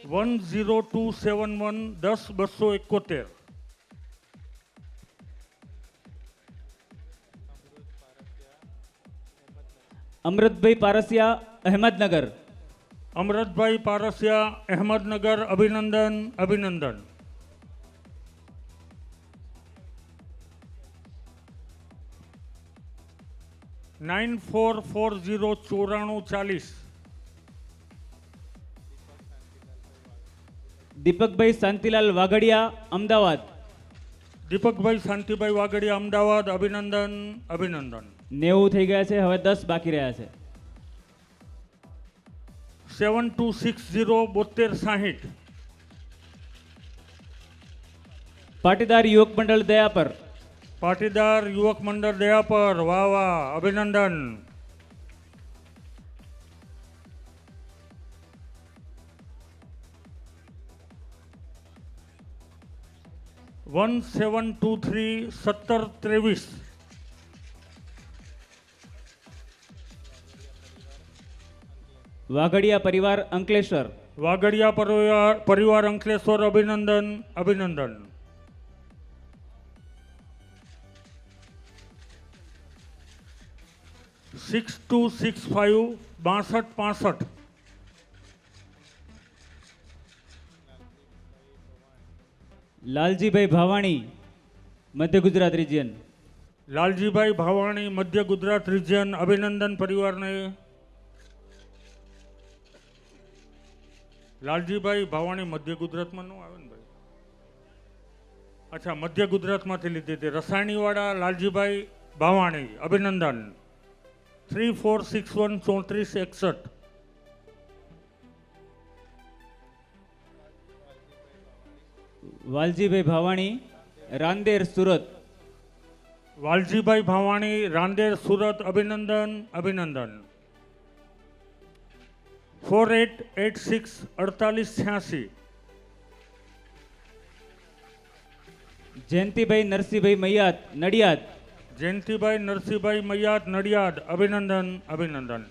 10271 10271. અમૃતભાઈ પારસિયા અહેમદનગર. અમરતભાઈ પારસિયા અહેમદનગર. અભિનંદન અભિનંદન. 9440 દીપકભાઈ શાંતિલાલ વાઘડિયા અમદાવાદ. દીપકભાઈ શાંતિભાઈ વાગડિયા અમદાવાદ. અભિનંદન અભિનંદન. 90 થઈ ગયા છે, હવે 10 બાકી રહ્યા છે. 7260 7260. પાટીદાર યુવક મંડળ દયાપર. પાટીદાર યુવક મંડળ દયાપર. વાહ વાહ. અભિનંદન. 1723 1723. વાઘડિયા પરિવાર અંકલેશ્વર. વાગડિયા પરિવાર અંકલેશ્વર. અભિનંદન અભિનંદન. 6265 6265. લાલજીભાઈ ભાવાણી મધ્ય ગુજરાત રિજિયન. લાલજીભાઈ ભાવાણી મધ્ય ગુજરાત રિજિયન. અભિનંદન પરિવારને. લાલજીભાઈ ભાવાણી મધ્ય ગુજરાતમાં ન આવે ને ભાઈ? અચ્છા, મધ્ય ગુજરાતમાંથી લીધી હતી. રસાયણીવાળા લાલજીભાઈ ભાવાણી અભિનંદન 3461 3461. વાલજીભાઈ ભાવાણી રાંદેર સુરત. વાલજીભાઈ ભાવાણી રાંદેર સુરત અભિનંદન અભિનંદન 4886 4886. જયંતિભાઈ નરસિંહભાઈ મૈયાત નડિયાદ. જયંતિભાઈ નરસિંહભાઈ મૈયાત નડિયાદ અભિનંદન અભિનંદન.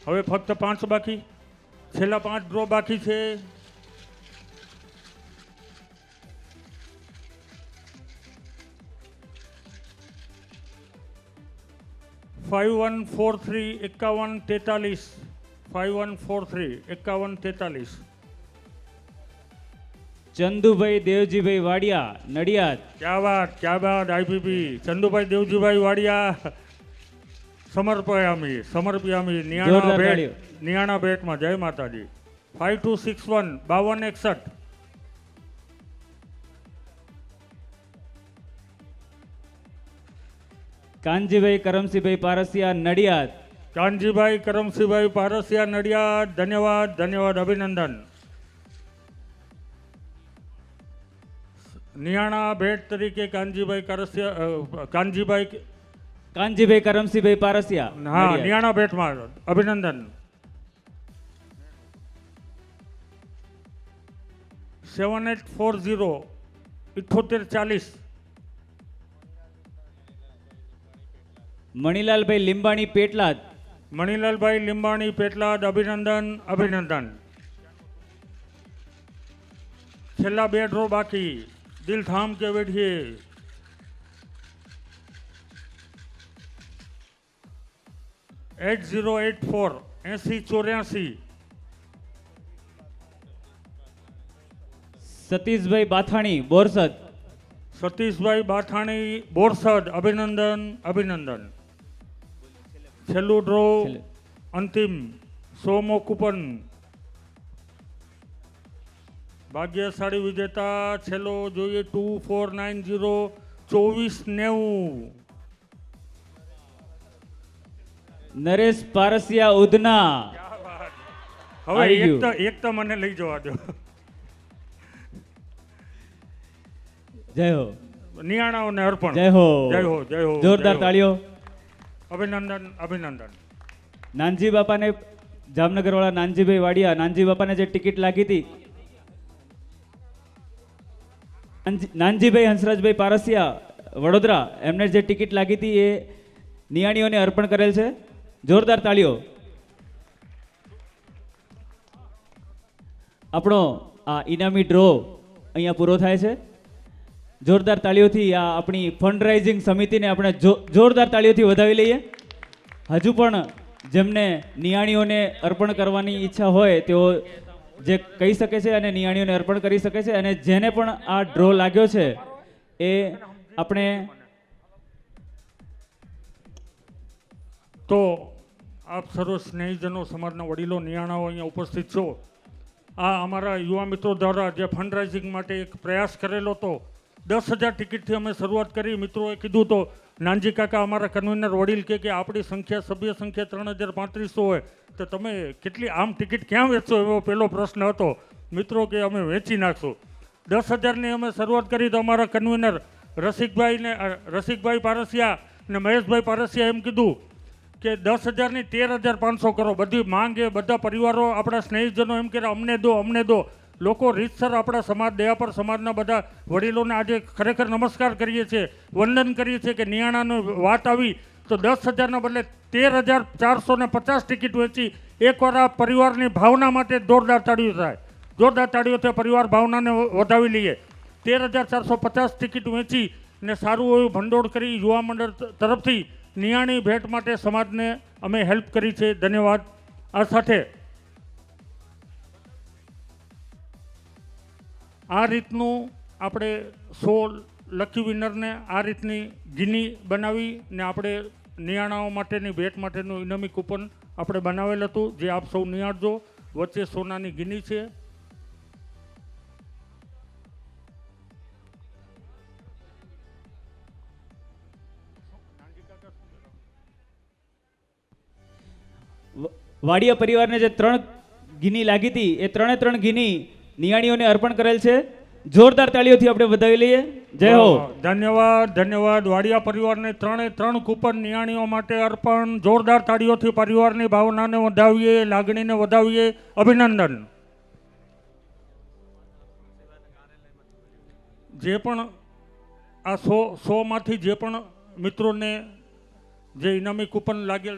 હવે ફક્ત 5 બાકી, છેલ્લા 5 ડ્રો બાકી છે. $5143 5143 5143 5143. ચંદુભાઈ દેવજીભાઈ વાડિયા નડિયાદ. ક્યાં બાત આઈપીપી ચંદુભાઈ દેવજીભાઈ વાડિયા સમર્પયામી જોરદાર તાળીઓ. નિયાણા ભેટમાં જય માતાજી 5261 5261. કાનજીભાઈ કરમસિંહભાઈ પારસિયા નડિયાદ. કાનજીભાઈ કરમસિંહભાઈ પારસિયા નડિયાદ ધન્યવાદ ધન્યવાદ અભિનંદન. નિયાણા ભેટ તરીકે કાનજીભાઈ કાનજીભાઈ કરમસિંહભાઈ પારસિયા હા નડિયાદ. નિયાણા ભેટમાં અભિનંદન 7840 7840. મણિલાલભાઈ લીંબાણી પેટલાદ. મણિલાલભાઈ લીંબાણી પેટલાદ અભિનંદન અભિનંદન. છેલ્લા 2 ડ્રો બાકી, દિલ થામ કે બેઠીએ. $8084 8084. સતીશભાઈ બાથાણી બોરસદ. સતીશભાઈ બાથાણી બોરસદ અભિનંદન અભિનંદન. છેલ્લું ડ્રો છેલ્લે. અંતિમ 100મો કૂપન. ભાગ્યશાળી વિજેતા છેલ્લો જોઈએ 2490 2490. નરેશ પારસિયા ઉધના. હવે આવી એક ગયું. એક તો મને લઈ જવા દો. જય હો નિયાણાઓને અર્પણ. જય હો જય હો જય હો જોરદાર જય હો. તાળીઓ. અભિનંદન અભિનંદન. નાનજી બાપાને જામનગર વાળા નાનજીભાઈ વાડિયા, નાનજી બાપાને જે ટિકિટ લાગી હતી, નાનજીભાઈ હંસરાજભાઈ પારસિયા વડોદરા, એમને જે ટિકિટ લાગી હતી એ નિયાણીઓને અર્પણ કરેલ છે. જોરદાર તાળીઓ. આપણો આ ઇનામી ડ્રો અહીંયા પૂરો થાય છે. જોરદાર તાળીઓથી આ આપણી ફંડ સમિતિને આપણે જોરદાર તાળીઓથી વધાવી લઈએ. હજુ પણ જેમને નિયાણીઓને અર્પણ કરવાની ઈચ્છા હોય તેઓ જે કહી શકે છે અને નિયાણીઓને અર્પણ કરી શકે છે. અને જેને પણ આ ડ્રો લાગ્યો છે એ આપણે તો આપ સર્વ સ્નેહીજનો, સમાજના વડીલો, નિયાણાઓ અહીંયા ઉપસ્થિત છો. આ અમારા યુવા મિત્રો દ્વારા જે ફંડ માટે એક પ્રયાસ કરેલો હતો, 10,000 ટિકિટથી અમે શરૂઆત કરી. મિત્રોએ કીધું તો નાનજી કાકા અમારા કન્વીનર વડીલ કે આપણી સંખ્યા, સભ્ય સંખ્યા 3,3500 હોય તો તમે કેટલી આમ ટિકિટ ક્યાં વેચશો, એવો પહેલો પ્રશ્ન હતો. મિત્રો કે અમે વેચી નાખશું. 10,000ની અમે શરૂઆત કરી તો અમારા કન્વીનર રસિકભાઈ પારસિયા ને મહેશભાઈ પારસિયા એમ કીધું કે 10,000ની 13,500 કરો. બધી માંગ એ બધા પરિવારો, આપણા સ્નેહીજનો એમ કે અમને દો. લોકો રીતસર આપણા સમાજ, દયાપર સમાજના બધા વડીલોને આજે ખરેખર નમસ્કાર કરીએ છીએ, વંદન કરીએ છીએ કે નિયાણાની વાત આવી તો 10,000ના બદલે 13,450 ટિકિટ વેચી એકવાર આ પરિવારની ભાવના માટે જોરદાર તાળીઓ થાય. જોરદાર તાળીઓથી પરિવાર ભાવનાને વધાવી લઈએ. 13,450 ટિકિટ વેચી ને સારું એવું ભંડોળ કરી યુવા મંડળ તરફથી નિયાણી ભેટ માટે સમાજને અમે હેલ્પ કરી છે. ધન્યવાદ. આ સાથે આ રીતનું આપણે 100 લકી વિનરને આ રીતની ગીની બનાવી ને આપણે નિયાણાઓ માટેની ભેટ માટેનું ઇનામી કૂપન આપણે બનાવેલ હતું, જે આપ સૌ નિહાળજો. વચ્ચે સોનાની ગીની છે. વાડિયા પરિવારને જે 3 ગીની લાગી હતી એ 3 ગીની નિયાણીઓને અર્પણ કરેલ છે. જોરદાર તાળીઓથી આપણે વધાવી લઈએ. જય હો. ધન્યવાદ ધન્યવાદ. વાડિયા પરિવારને 3 કૂપન નિયાણીઓ માટે અર્પણ. જોરદાર તાળીઓથી પરિવારની ભાવનાને વધાવીએ, લાગણીને વધાવીએ. અભિનંદન. જે પણ આ 100 માંથી જે પણ મિત્રોને જે ઇનામી કૂપન લાગેલ,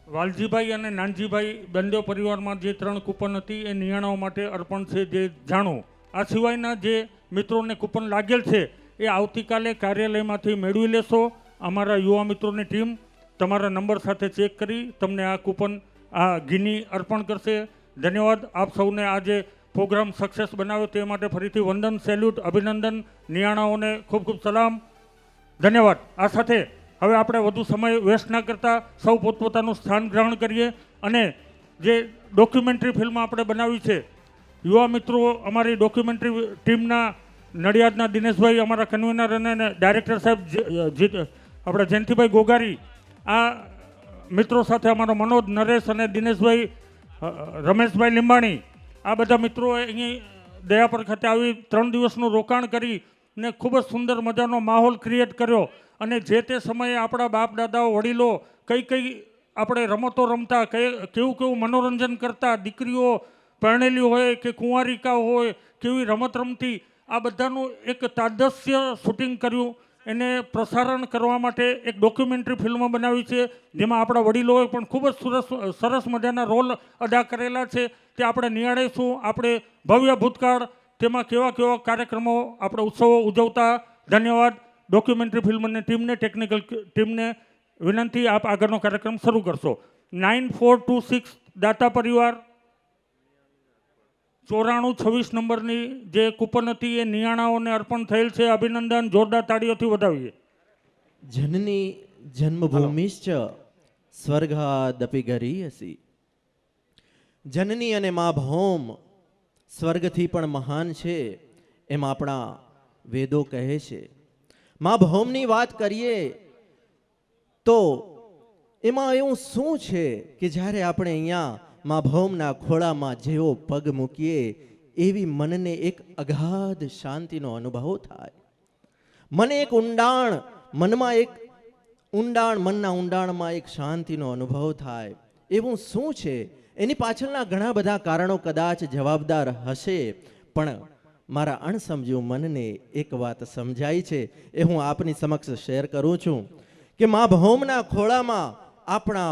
વાલજીભાઈ અને નાનજીભાઈ બંને પરિવારમાં જે 3 કૂપન હતી એ નિયાણાઓ માટે અર્પણ છે, જે જાણો. આ સિવાયના જે મિત્રોને કૂપન લાગેલ છે એ આવતીકાલે કાર્યાલયમાંથી મેળવી લેશો. અમારા યુવા મિત્રોની ટીમ તમારા નંબર સાથે ચેક કરી તમને આ કૂપન, આ ગીની અર્પણ કરશે. ધન્યવાદ. આપ સૌને આજે પ્રોગ્રામ સક્સેસ બનાવ્યો તે માટે ફરીથી વંદન, સેલ્યુટ, અભિનંદન. નિયાણાઓને ખૂબ ખૂબ સલામ. ધન્યવાદ. આ સાથે હવે આપણે વધુ સમય વેસ્ટ ના કરતા સૌ પોતપોતાનું સ્થાન ગ્રહણ કરીએ અને જે ડોક્યુમેન્ટરી ફિલ્મ આપણે બનાવી છે, યુવા મિત્રો અમારી ડોક્યુમેન્ટરી ટીમના નડિયાદના દિનેશભાઈ, અમારા કન્વીનર અને ડાયરેક્ટર સાહેબ આપણે જયંતિભાઈ ગોગારી, આ મિત્રો સાથે અમારો મનોજ, નરેશ અને દિનેશભાઈ, રમેશભાઈ લીંબાણી, આ બધા મિત્રોએ અહીં દયાપર ખાતે આવી 3 દિવસનું રોકાણ કરી ને ખૂબ જ સુંદર મજાનો માહોલ ક્રિએટ કર્યો. અને જે તે સમયે આપણા બાપ દાદાઓ, વડીલો કઈ આપણે રમતો રમતા, કેવું મનોરંજન કરતા, દીકરીઓ પરણેલી હોય કે કુંવારિકા હોય કેવી રમત રમતી, આ બધાનું એક તાદસ્ય શૂટિંગ કર્યું. એને પ્રસારણ કરવા માટે એક ડોક્યુમેન્ટરી ફિલ્મ બનાવી છે, જેમાં આપણા વડીલોએ પણ ખૂબ જ સરસ મજાના રોલ અદા કરેલા છે. તે આપણે નિહાળીશું. આપણે ભવ્ય ભૂતકાળ, તેમાં કેવા કાર્યક્રમો, આપણે ઉત્સવો ઉજવતા. ધન્યવાદ. ડોક્યુમેન્ટરી ફિલ્મની ટીમને, ટેકનિકલ ટીમને વિનંતી, આપ આગળનો કાર્યક્રમ શરૂ કરશો. 9426 દાતા પરિવાર 9426 નંબરની જે કૂપન હતી એ નિયાણાઓને અર્પણ થયેલ છે. અભિનંદન. જોરદાર તાળીઓથી વધાવીએ. જનની જન્મભૂમિશ્ચ સ્વર્ગાદપી ગરીયસી. જનની અને મા ભૌમ સ્વર્ગથી પણ મહાન છે એમ આપણા વેદો કહે છે. મા ભૌમની વાત કરીએ તો એમાં એવું શું છે કે જ્યારે આપણે અહીંયા મા ભૌમના ખોળામાં જેવો પગ મૂકીએ એવી મનને એક અગાધ શાંતિનો અનુભવ થાય. મને એક ઊંડાણ, મનમાં એક ઊંડાણ, મનના ઊંડાણમાં એક શાંતિનો અનુભવ થાય. એવું શું છે? એની પાછળના ઘણા બધા કારણો કદાચ જવાબદાર હશે, પણ મારા અણસમજુ મનને એક વાત સમજાય છે એ હું આપની સમક્ષ શેર કરું છું કે મા ભૌમના ખોળામાં આપણા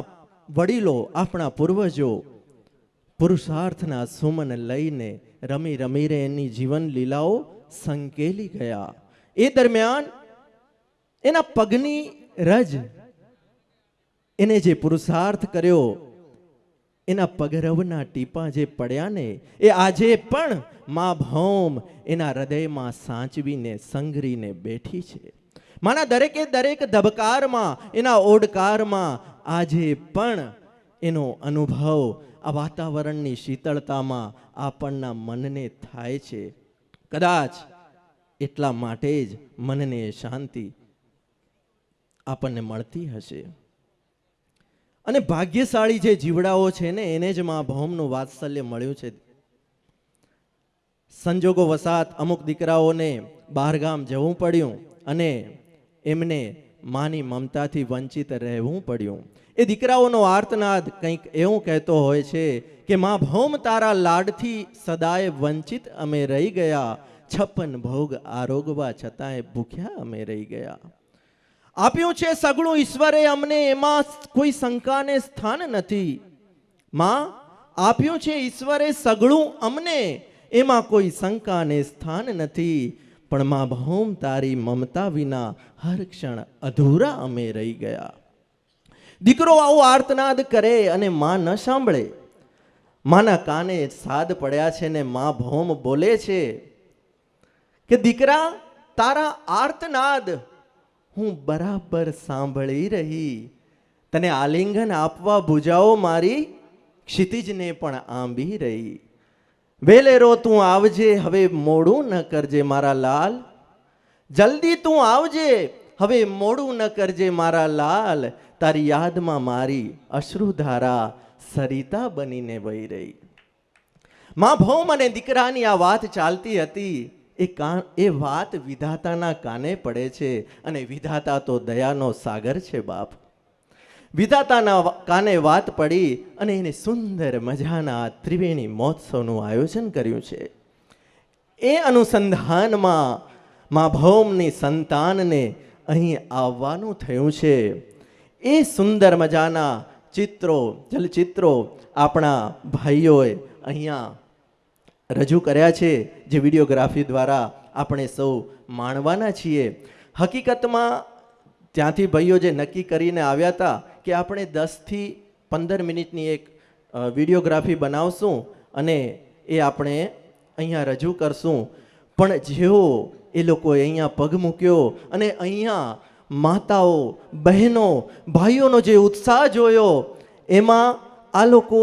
વડીલો, આપણા પૂર્વજો પુરુષાર્થના સુમન લઈને રમી રમીને એની જીવન લીલાઓ સંકેલી ગયા. એ દરમિયાન એના પગની રજ, એને જે પુરુષાર્થ કર્યો, એના પગરવના ટીપા જે પડ્યા ને એ આજે પણ મા ભૌમ એના હૃદયમાં સાચવીને સંઘરીને બેઠી છે. માના દરેક ધબકારમાં, એના ઓડકારમાં આજે પણ એનો અનુભવ આ વાતાવરણની શીતળતામાં આપણના મનને થાય છે. કદાચ એટલા માટે જ મનને શાંતિ આપણને મળતી હશે. અને ભાગ્યશાળી જે જીવડાઓ છે ને એને જ મા ભૌમનું વાત્સલ્ય મળ્યું છે. સંજોગો વસાત અમુક દીકરાઓને બહારગામ જવું પડ્યું અને એમને માની મમતાથી વંચિત રહેવું પડ્યું. એ દીકરાઓનો આર્તનાદ કંઈક એવું કહેતો હોય છે કે મા ભૌમ તારા લાડથી સદાય વંચિત અમે રહી ગયા, 56 ભોગ આરોગવા છતાંય ભૂખ્યા અમે રહી ગયા. આપ્યું છે સગળું ઈશ્વરે અમને, એમાં કોઈ શંકાને સ્થાન નથી. માં, આપ્યું છે ઈશ્વરે સગળું અમને, એમાં કોઈ શંકાને સ્થાન નથી. પણ માં ભૌમ તારી મમતા વિના હર ક્ષણ અધૂરા અમે રહી ગયા. દીકરો આવો આર્તનાદ કરે અને માં ન સાંભળે. માના કાને સાદ પડ્યા છે ને માં ભૌમ બોલે છે કે દીકરા, તારા આર્તનાદ હું બરાબર સાંભળી રહી. તને આલિંગન આપવા ભુજાઓ મારી ક્ષિતિજને પણ આંબી રહી. વેલેરો તું આવજે, હવે મોડું ન કરજે મારા લાલ. જલ્દી તું આવજે, હવે મોડું ન કરજે મારા લાલ, તારી યાદમાં મારી અશ્રુધારા સરિતા બનીને વહી રહી. મા ભૌમ અને દીકરાની આ વાત ચાલતી હતી. એ વાત વિધાતાના કાને પડે છે, અને વિધાતા તો દયાનો સાગર છે બાપ. વિધાતાના કાને વાત પડી અને એને સુંદર મજાના ત્રિવેણી મહોત્સવનું આયોજન કર્યું છે. એ અનુસંધાનમાં મા ભૌમની સંતાનને અહીં આવવાનું થયું છે. એ સુંદર મજાના ચિત્રો, ચલચિત્રો આપણા ભાઈઓએ અહીંયા રજૂ કર્યા છે, જે વિડીયોગ્રાફી દ્વારા આપણે સૌ માણવાના છીએ. હકીકતમાં ત્યાંથી ભાઈઓ જે નક્કી કરીને આવ્યા હતા કે આપણે 10 થી 15 મિનિટની એક વિડીયોગ્રાફી બનાવશું અને એ આપણે અહીંયા રજૂ કરશું. પણ જેવો એ લોકોએ અહીંયા પગ મૂક્યો અને અહીંયા માતાઓ, બહેનો, ભાઈઓનો જે ઉત્સાહ જોયો, એમાં આ લોકો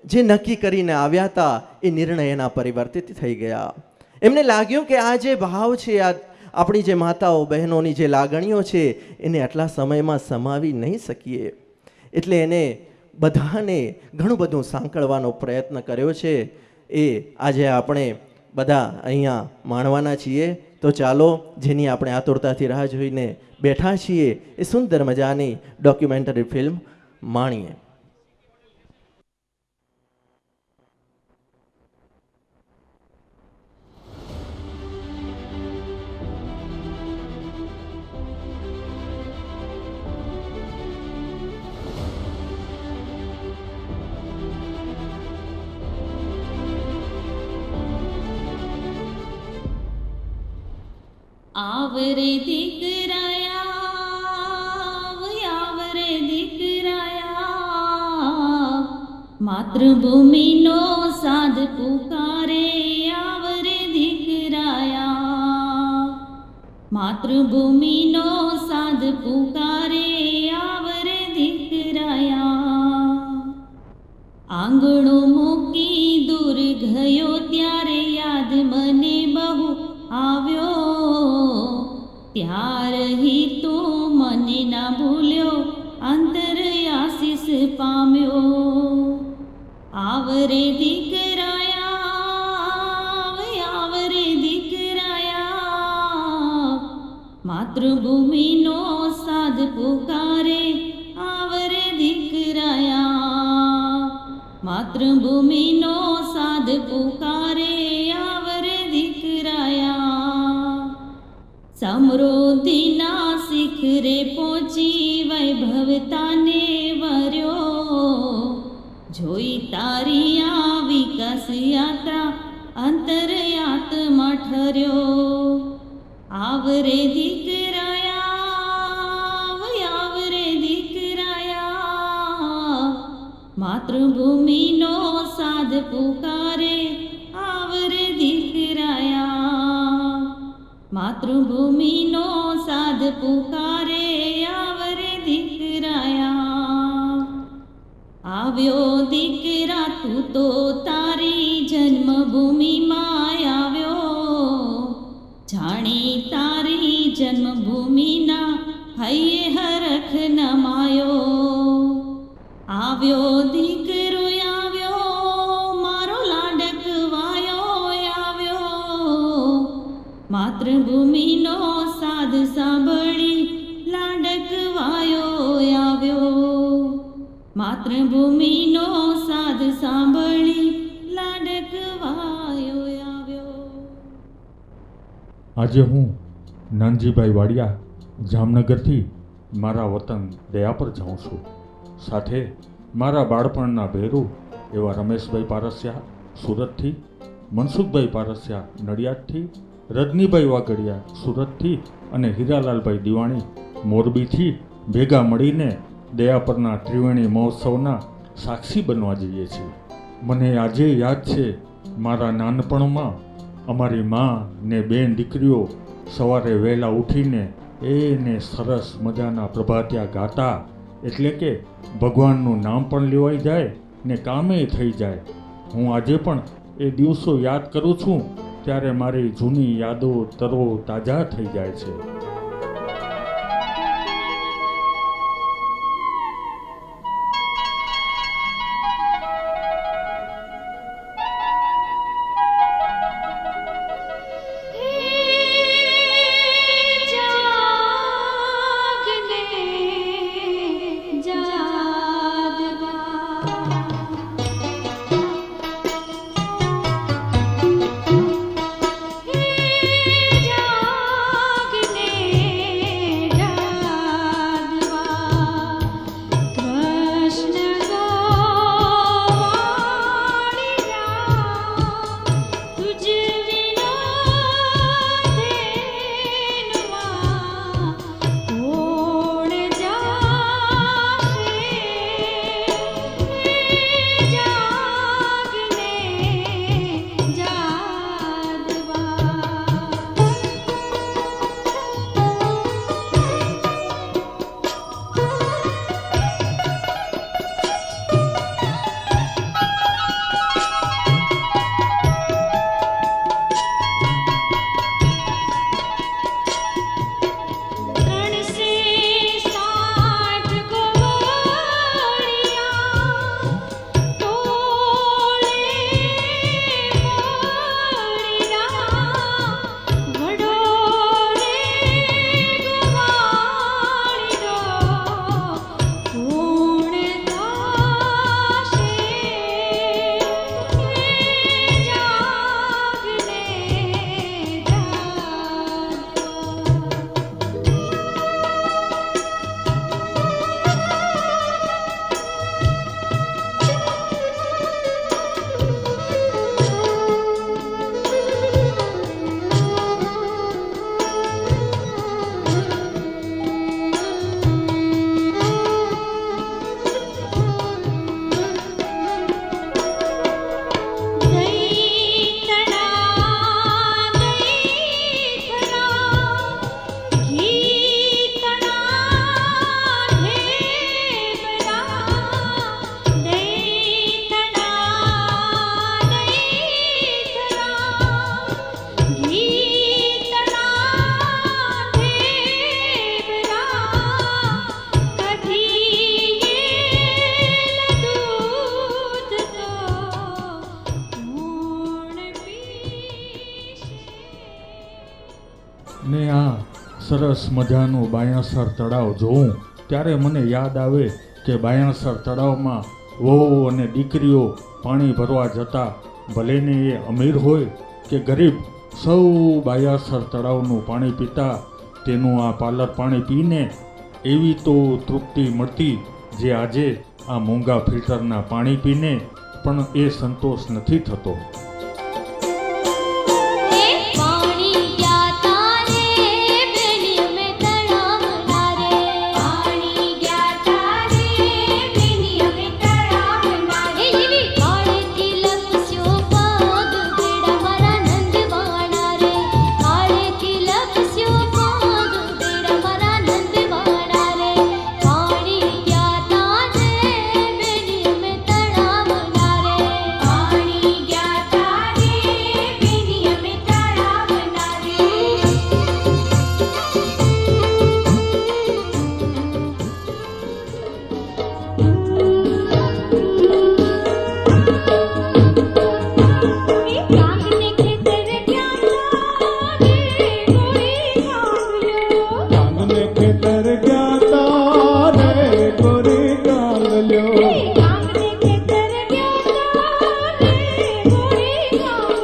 જે નક્કી કરીને આવ્યા હતા એ નિર્ણય એના પરિવર્તિત થઈ ગયા. એમને લાગ્યું કે આ જે ભાવ છે, આ આપણી જે માતાઓ બહેનોની જે લાગણીઓ છે, એને આટલા સમયમાં સમાવી નહીં શકીએ. એટલે એને બધાને ઘણું બધું સાંકળવાનો પ્રયત્ન કર્યો છે. એ આજે આપણે બધા અહીંયા માણવાના છીએ. તો ચાલો, જેની આપણે આતુરતાથી રાહ જોઈને બેઠા છીએ, એ સુંદર મજાની ડોક્યુમેન્ટરી ફિલ્મ માણીએ. આવરે દીકરાયા, આવરે દીકરાયા, માતૃભૂમિનો સાદ પુકારે. આવરે દીકરાયા, માતૃભૂમિનો સાદ પુકારે. આવરે દીકરાયા, આંગણો મૂકી દૂર ગયો ત્યારે યાદ મને બહુ આવ્યો. ત્યાર હી તું મને ના ભૂલ્યો, અંતર આશીષ પામ્યો. આવરે દીકરાયા, આવરે દીકરાયા, માતૃભૂમિનો સાદ પુકારે. આવરે દીકરાયા, માતૃભૂમિનો સાદ પુકારે. આવરે દીકરાયા, સમૃદ્ધિના શિખરે પહોંચી વૈભવતાને વર્યો. જોઈ તારી આ વિકાસ યાત્રા અંતરયાતમાં ઠર્યો. આવરે દીકરાયા, આવરે દીકરાયા, માતૃભૂમિનો સાદ પુકારે. આવરે દીકરાયા, માતૃભૂમિનો સાદ પુકારે. આવરે દીકરાયા, આવ્યો દીકરા તું તો તારી જન્મભૂમિમાં આવ્યો. જાણી તારી જન્મભૂમિના હૈયે હરખ નમાયો. આવ્યો દીકરો આવ્યો, મારો લાડકવાયો આવ્યો. માતૃભૂમિનો સાદ સાંભળી લાડકવાયો આવ્યો. માતૃભૂમિનો સાદ સાંભળી લાડકવાયો આવ્યો. આજે હું નાનજીભાઈ વાડિયા જામનગરથી મારા વતન દયાપર જાઉં છું. સાથે મારા બાળપણના ભેરુ એવા રમેશભાઈ પારસિયા સુરતથી, મનસુખભાઈ પારસિયા નડિયાદથી, રજનીભાઈ વાગડિયા સુરતથી અને હીરાલાલભાઈ દિવાણી મોરબીથી ભેગા મળીને દયાપરના ત્રિવેણી મહોત્સવના સાક્ષી બનવા જઈએ છીએ. મને આજે યાદ છે, મારા નાનપણમાં અમારી મા ને બેન દીકરીઓ સવારે વહેલા ઉઠીને એને સરસ મજાના પ્રભાતિયા ગાતા. એટલે કે ભગવાનનું નામ પણ લેવાઈ જાય ને કામે થઈ જાય. હું આજે પણ એ દિવસો યાદ કરું છું ત્યારે મારી જૂની યાદો તરો તાજા થઈ જાય છે. ને આ સરસ મજાનું બાયણસર તળાવ જોઉં ત્યારે મને યાદ આવે કે બાયણસર તળાવમાં વહુ અને દીકરીઓ પાણી ભરવા જતા ભલેને એ અમીર હોય કે ગરીબ, સૌ બાયણસર તળાવનું પાણી પીતા. તેનું આ પાલર પાણી પીને એવી તો તૃપ્તિ મળતી જે આજે આ મોંઘા ફિલ્ટરના પાણી પીને પણ એ સંતોષ નથી થતો. પાણી ગયા તારે બેની અમે તળાવના રે, પાણી ગયા તારે બેની અમે તળાવના રે. એવી કાળેથી લપસ્યો પગ બેડા મારા નંદવાણા રે, કાળેથી લપસ્યો પગ બેડા મારા નંદવાણા રે. પાણી ગયા તારે બેની અમે તળાવના રે, પાણી ગયા તારે બેની અમે તળાવના રે. કાંગને ખેતર ગયા રે ગોરી કાંગલ્યો, કાંગને ખેતર ગયા તારે ગોરી કાંગલ્યો. કાંગને ખેતર ગયા રે ગોરી હે કાંગલ્યો.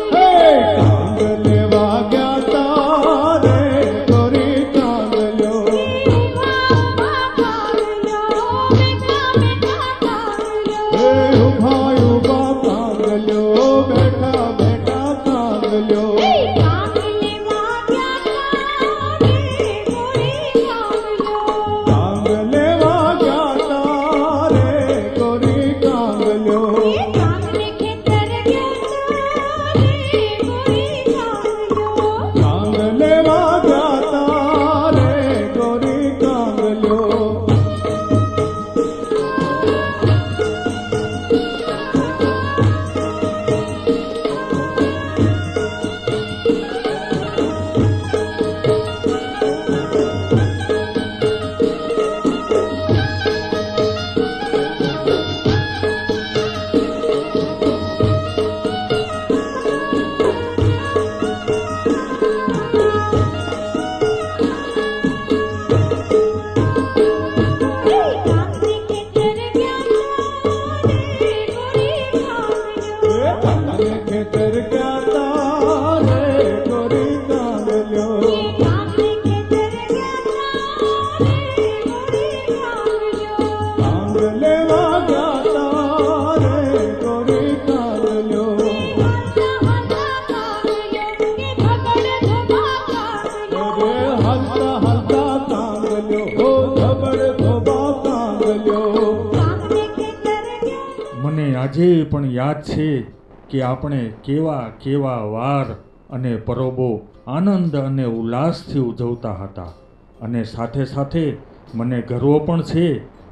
કાંગ લેવા ગયા તારે ગોરી કાંગલ્યો. હે ઉભા ઉભા કાંગલ્યો, બેઠા બેઠા કાંગલ્યો. કાંગ લેવા ગયા તારે ગોરી કાંગલ્યો. કાંગ લેવા ગયા તારે ગોરી કાંગલ્યો. કાંગને ખેતર ગયા તારે ગોરી કાંગલ્યો. કાંગ લેવા ગયા તારે ગોરી કાંગલ્યો. અરે હલતા હલતા કાંગલ્યો, હો ધબડ ધોબા કાંગલ્યો. મને આજે પણ યાદ છે કે આપણે કેવા કેવા વાર અને પરબો આનંદ અને ઉલ્લાસથી ઉજવતા હતા. અને સાથે સાથે મને ગર્વ પણ છે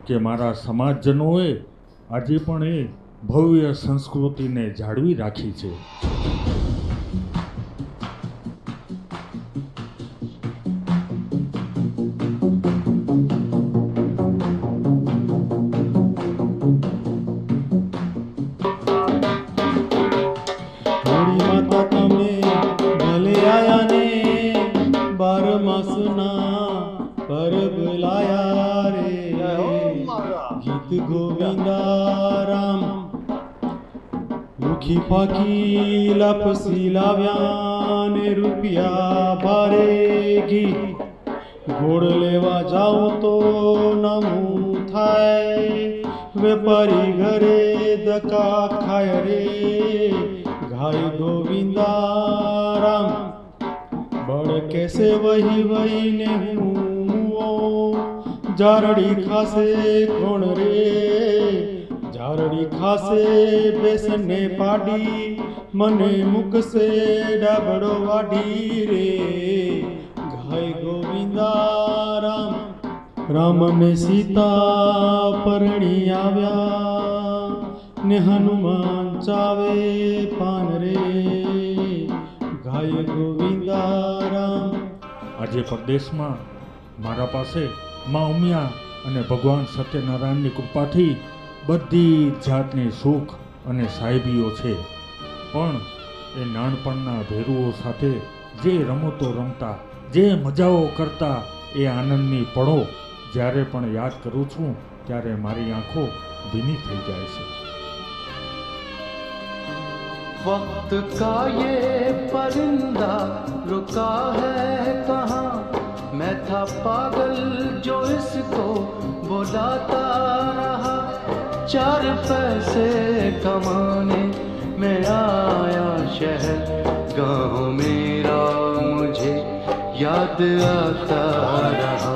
કે મારા સમાજજનોએ આજે પણ એ ભવ્ય સંસ્કૃતિને જાળવી રાખી છે. હોળી માતા તમે ભલે આયા ને, 12 માસના પરબ લાયા રે. ગીત ગોવિંદા રામ લુખી ફાકી લપસી લાવ્યા ને રૂપિયા ભારે ઘી. ગોળ લેવા જાઉં તો નમું થાય, વેપારી ઘરે ધક્કા ખાય રે. ગાય ગોવિંદા રામ બળ કેસે વહી વહીને હું, જારડી ખાસે કોણ રે. જારડી ખાસે બેસને પાડી, મને મૂકશે ડાબડો વાડી રે. ગાય ગોવિંદા રામ રામ ને સીતા પરણી આવ્યા ને હનુમાન ચાવે પાન રે. ગાય ગોવિંદા રામ. આજે પરદેશમાં મારા પાસે મા ઉમિયા અને ભગવાન સત્યનારાયણની કૃપાથી બધી જાતની સુખ અને સાહેબીઓ છે. પણ એ નાનપણના ભેરુઓ સાથે જે રમતો રમતા, જે મજાઓ કરતા એ આનંદની પળો જ્યારે પણ યાદ કરું છું ત્યારે મારી આંખો ભીની થઈ જાય છે. वक्त का ये परिंदा रुका है कहाँ, मैं था पागल जो इसको बुलाता रहा. 4 पैसे कमाने मैं आया शहर, गाँव मेरा मुझे याद आता रहा.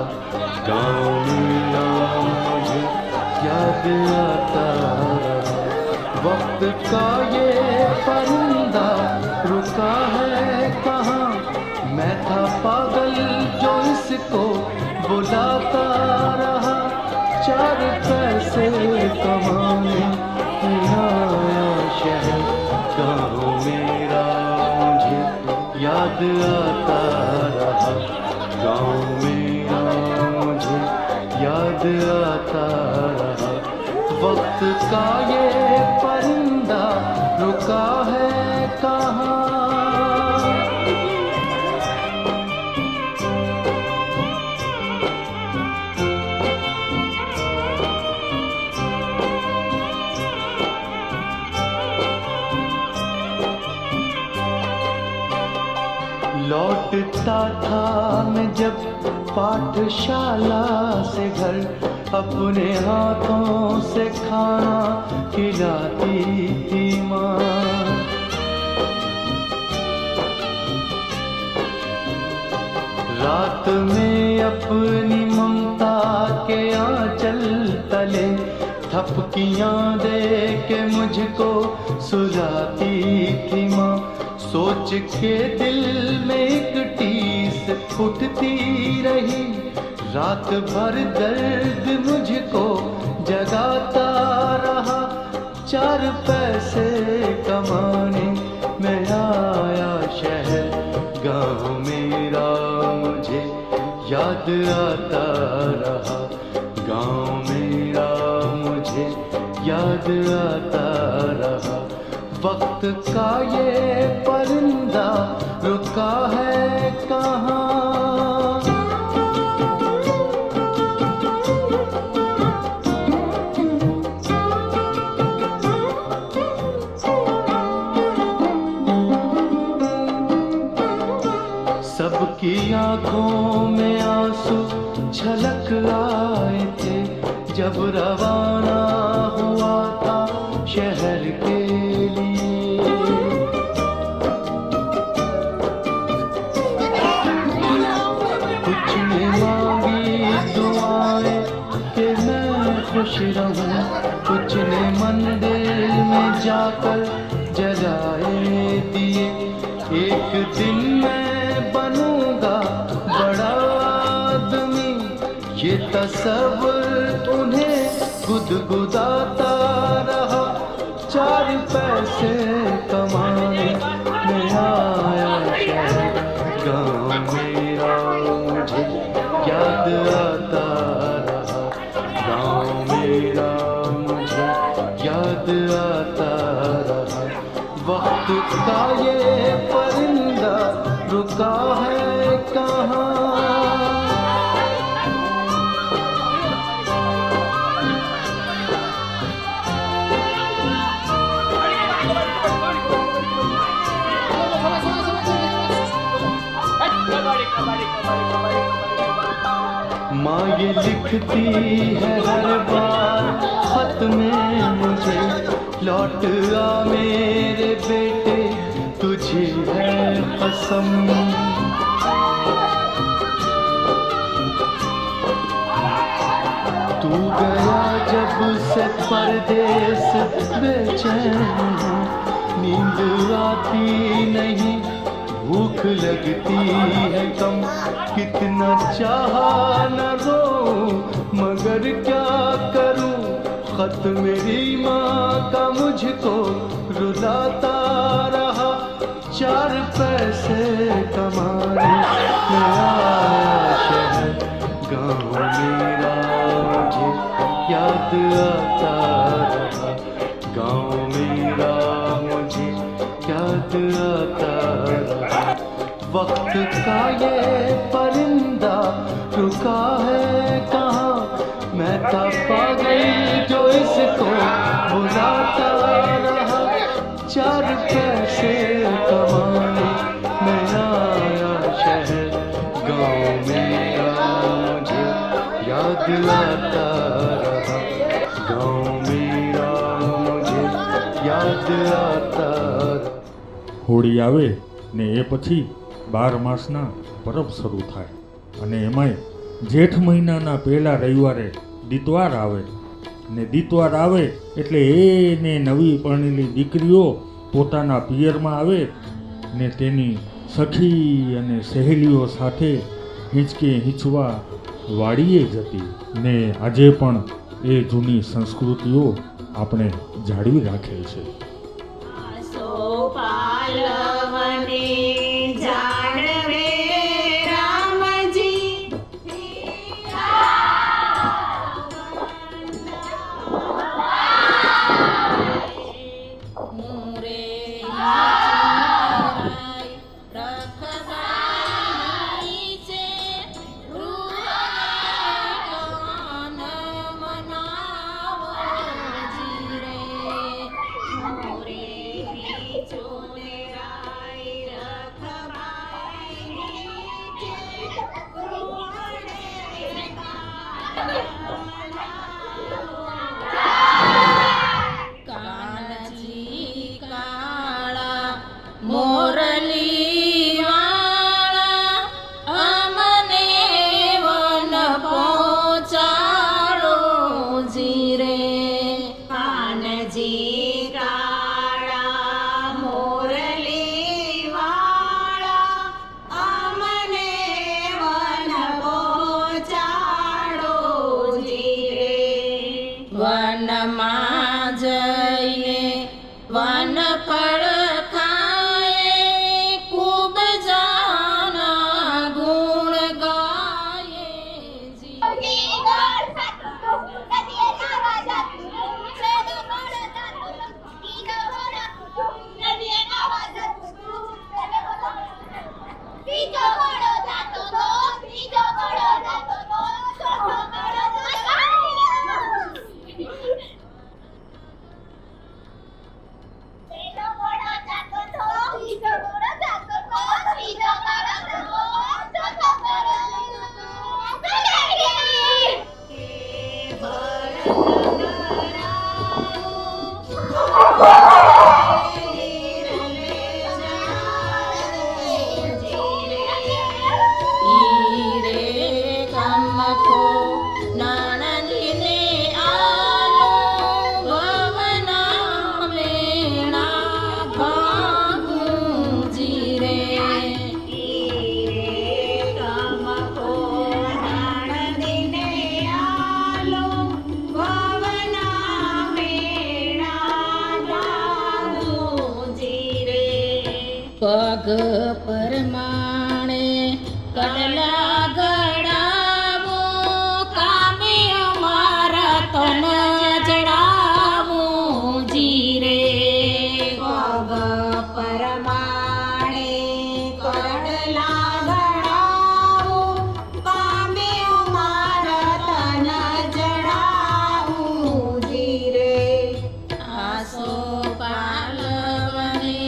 गाँव मेरा मुझे याद आता रहा. वक्त का ये परिंदा रुका है कहाँ, मैं था पागल जो इसको बुलाता रहा. 4 पैसे कमाने आया शहर, गाँव मेरा मुझे याद आता रहा. गाँव मेरा मुझे याद आता रहा. वक्त का ये परिंदा रुका है कहाँ. लौटता था मैं जब पाठशाला से घर, अपने हाथों से खाना खिलाती थी माँ. रात में अपनी ममता के आंचल तले थपकियां दे के मुझको सुलाती थी माँ. सोच के दिल में एक टीस उठती रही, रात भर दर्द मुझको जगाता रहा. 4 पैसे कमाने मैं आया शहर, गाँव मेरा मुझे याद आता रहा. गाँव मेरा मुझे याद आता रहा. वक्त का ये परिंदा रुका है कहाँ. सबकी आंखों में आंसू छलक आए थे जब रवाना हुआ था शहर के लिए. कुछ ने मांगी दुआएं कि मैं खुश रहूं, कुछ ने मंदिर में जाकर जलाए दिए. एक दिन मैं बनूंगा बड़ा आदमी, ये तसव्वुर उन्हें गुदगुदाता रहा. 4 पैसे कमाने मैं आया शहर, गाँव मेरा मुझे याद आता रहा. गाँव मेरा मुझे याद आता रहा. वक्त का ये परिंदा रुका है कहाँ. माँ ये लिखती है हर बार खत में मुझे, लौट आ मेरे बेटे तुझे है कसम. तू गया जब से परदेस बेचैन हूँ, नींद आती नहीं, भूख लगती है कम. कितना चाहा न रो मगर क्या करूं, खत मेरी माँ का मुझको रुलाता रहा. 4 पैसे कमाने मैं आया शहर, गाँव मेरा मुझे याद आता रहा. गाँव मेरा मुझे याद आता रहा. वक्त का ये परिंदा रुका है कहाँ मैं था पागल जो इसको बुलाता रहा 4 पैसे कमाने मैं आया शहर गाँव मेरा मुझे याद आता रहा गाँव मेरा मुझे याद आता હોળી આવે ને એ પછી 12 માસના પરબ શરૂ થાય અને એમાંય જેઠ મહિનાના પહેલા રવિવારે દીતવાર આવે ને દીતવાર આવે એટલે એને નવી પરણેલી દીકરીઓ પોતાના પિયરમાં આવે ને તેની સખી અને સહેલીઓ સાથે હિંચકે હિંચવા વાડીએ જતી ને આજે પણ એ જૂની સંસ્કૃતિઓ આપણે જાળવી રાખેલ છે. પાલવને જાણવે રામજી મોરે રખવાઈ છે રૂહાન મનાવો જીરે મોરે કાનજી કાળા મોરલી વાળા અમને વન પહોંચાડો જીરે કાનજી કાળા મોરલી વાળા અમને વન પહોંચાડો જીરે વનમાં જઈને વન ફળ ખાયે ખૂબ જાના ગુણ ગાયે પગ પરમાણે કડલા ગળાવો કામે અમારા તન જડાવો જીરે પગ પરમાણે કડલા ગળાવો કામે અમારા તન જડાવો જીરે આસો પાલવને